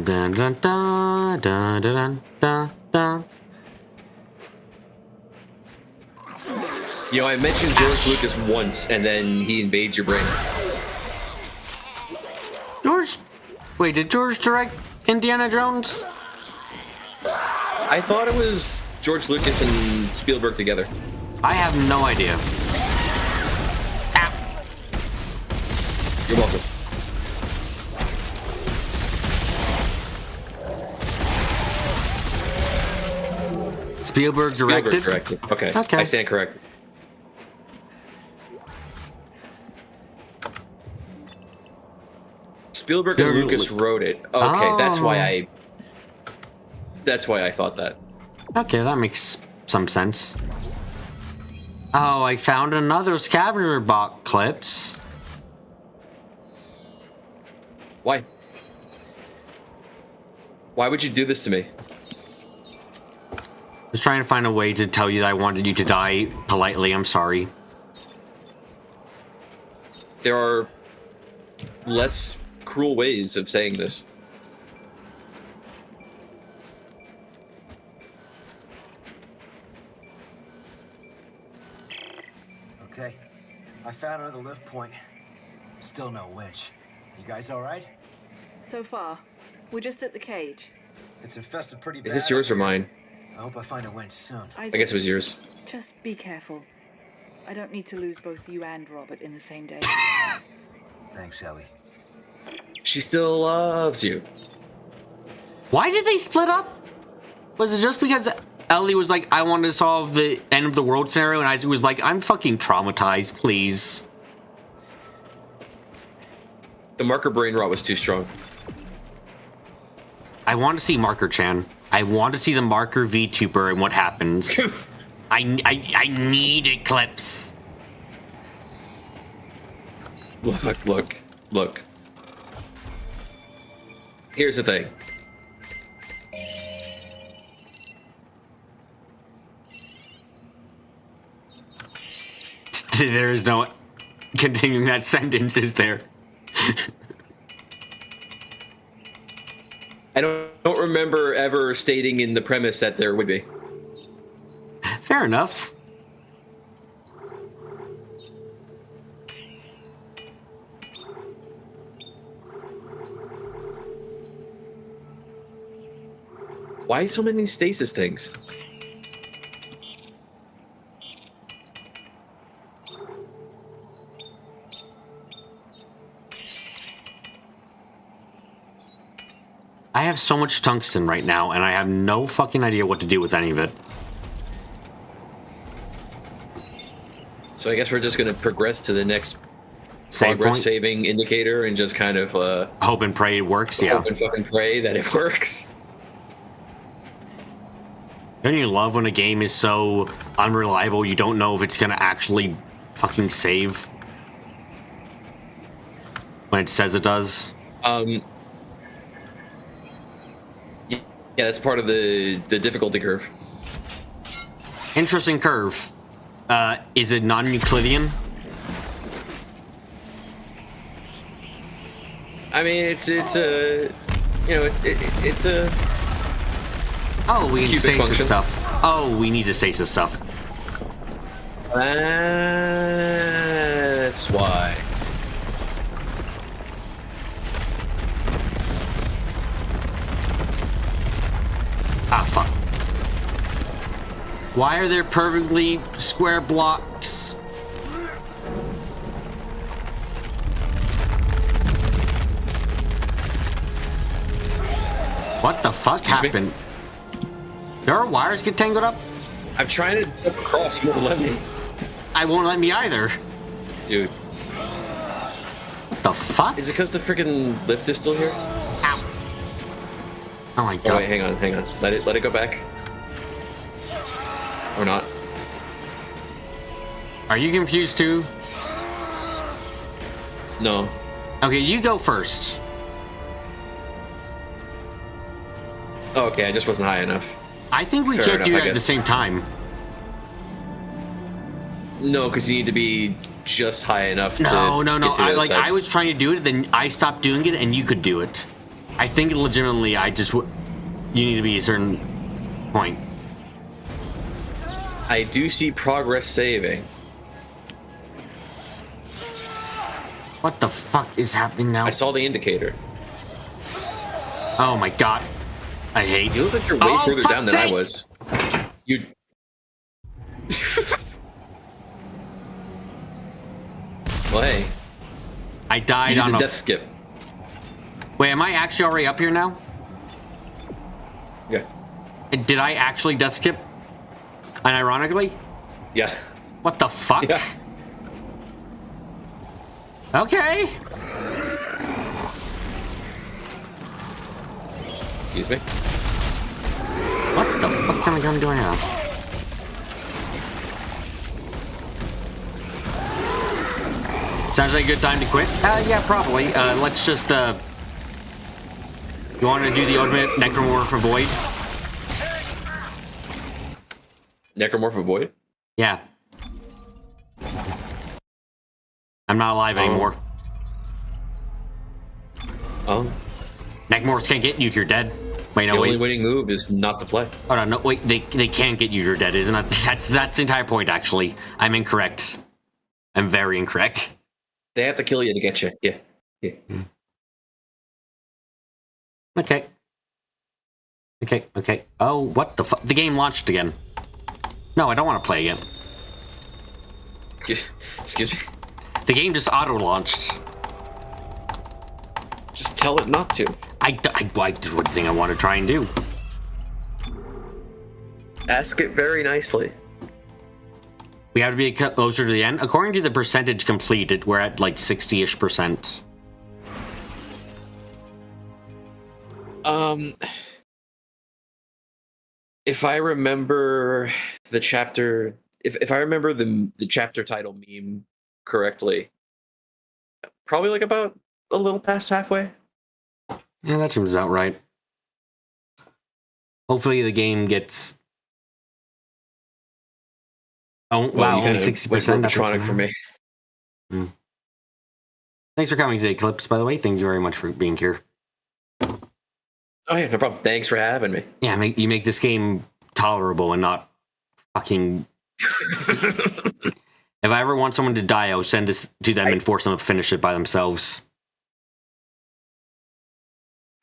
Dun dun dun dun dun dun dun. You know, I mentioned George Lucas once, and then he invades your brain. Wait, did George direct Indiana Jones? I thought it was George Lucas and Spielberg together. I have no idea. Ow. You're welcome. Spielberg directed? Okay. I stand corrected. Spielberg and Lucas wrote it. Okay, that's why I thought that. Okay, that makes some sense. Oh, I found another scavenger box clips. Why? Why would you do this to me? I was trying to find a way to tell you that I wanted you to die politely. I'm sorry. There are less cruel ways of saying this. Okay, I found another lift point. Still no winch. You guys all right? So far, we're just at the cage. It's infested pretty bad. Is this yours or mine? I hope I find a winch soon. I guess it was yours. Just be careful. I don't need to lose both you and Robert in the same day. Thanks, Ellie. She still loves you. Why did they split up? Was it just because Ellie was like, I want to solve the end of the world scenario, and Isaac was like, I'm fucking traumatized, please. The marker brain rot was too strong. I want to see Marker Chan. I want to see the Marker VTuber and what happens. I need Eclipse. Look. Here's the thing. There is no continuing that sentence, is there? I don't remember ever stating in the premise that there would be. Fair enough. Why so many stasis things? I have so much tungsten right now, and I have no fucking idea what to do with any of it. So I guess we're just going to progress to the next Save progress point? saving indicator and just kind of hope and pray it works. Yeah. Hope and fucking pray that it works. Don't you love when a game is so unreliable you don't know if it's gonna actually fucking save when it says it does? Yeah, that's part of the difficulty curve. Interesting curve. Is it non-Euclidean? I mean, it's a, you know, it's a. Oh, we it's need cubic stasis function. stuff. Oh, we need to stasis stuff. That's why. Ah, fuck. Why are there perfectly square blocks? What the fuck happened? There are wires get tangled up? I'm trying to jump across. You won't let me. I won't let me either. Dude. What the the fuck? Is it because the freaking lift is still here? Ow. Oh my god. Oh wait, hang on. Let it go back. Or not. Are you confused too? No. Okay, you go first. Oh, okay, I just wasn't high enough. I think we Fair can't enough, do I that at the guess. same time. No, because you need to be just high enough to No. get to the I other side. I was trying to do it, then I stopped doing it, and you could do it. I think legitimately, you need to be a certain point. I do see progress saving. What the fuck is happening now? I saw the indicator. Oh my god. I hate you. Look like you're way further down than I sake! was. You. Well, hey. I died You on did a the death skip. Wait, am I actually already up here now? Yeah. Did I actually death skip? And ironically? Yeah. What the fuck? Yeah. Okay. Excuse me. What the fuck kind of gun do I have? Sounds like a good time to quit? Yeah, probably. Let's just, You want to do the ultimate Necromorph Void? Necromorph Void? Yeah. I'm not alive anymore. Necromorphs can't get you if you're dead. Wait, no, the wait. only winning move is not to play. Hold on, no, wait, they can get you if you're dead, isn't it? That's the entire point, actually. I'm incorrect. I'm very incorrect. They have to kill you to get you. Yeah. Yeah. Okay. Okay. Oh, what the fuck? The game launched again. No, I don't want to play again. Excuse me? The game just auto-launched. Just tell it not to. I did what thing I want to try and do. Ask it very nicely. We have to be closer to the end. According to the percentage completed, we're at like 60-ish%. If I remember the chapter, if I remember the chapter title meme correctly, probably like about a little past halfway. Yeah, that seems about right. Hopefully the game gets... Oh, wow, only 60%. Electronic for me. Thanks for coming today, Clips, by the way. Thank you very much for being here. Oh, yeah, no problem. Thanks for having me. Yeah, you make this game tolerable and not fucking... If I ever want someone to die, I'll send this to them and force them to finish it by themselves.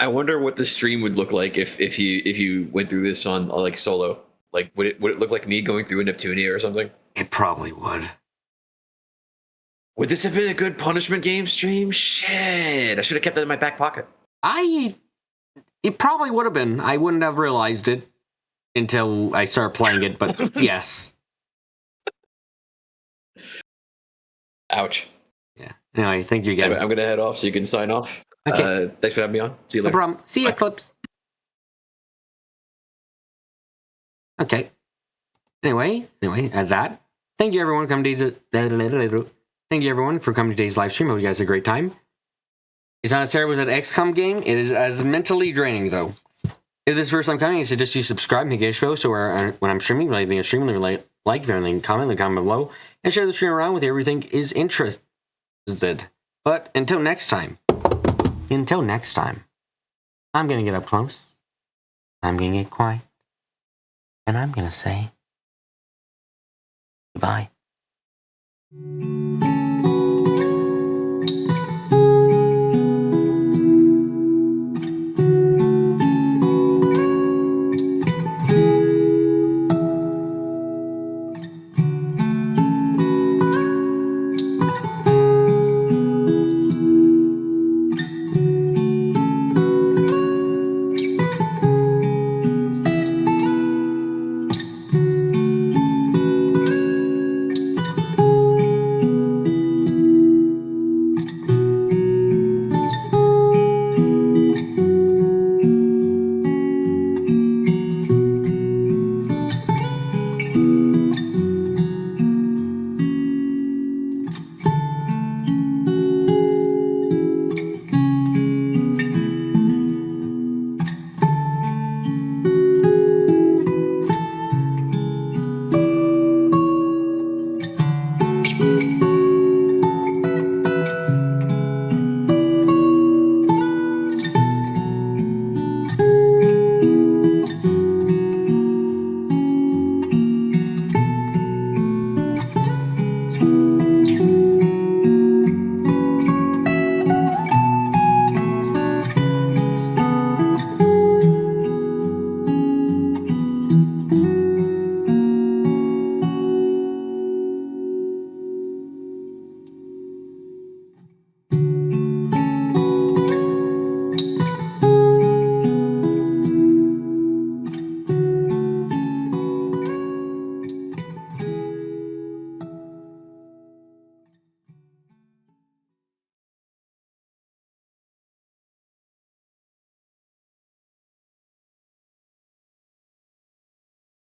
I wonder what the stream would look like if you went through this on like solo. Like, would it look like me going through a Neptunia or something? It probably would. Would this have been a good punishment game stream? Shit, I should have kept that in my back pocket. It probably would have been. I wouldn't have realized it until I started playing it, but yes. Ouch. Yeah. Anyway, thank you again. Anyway, I'm going to head off so you can sign off. Okay. Thanks for having me on. See you later. No problem. See ya, Clips. Okay. Anyway, at that, thank you everyone for coming to thank you everyone for coming to today's live stream. Hope you guys had a great time. It's not as terrible as an XCOM game. It is as mentally draining though. If this is your first time coming, I suggest you subscribe and get a show so when I'm streaming, leave a stream, leave a like, if anything, comment below, and share the stream around with everything is interested. But until next time, I'm gonna get up close. I'm gonna get quiet. And I'm gonna say goodbye.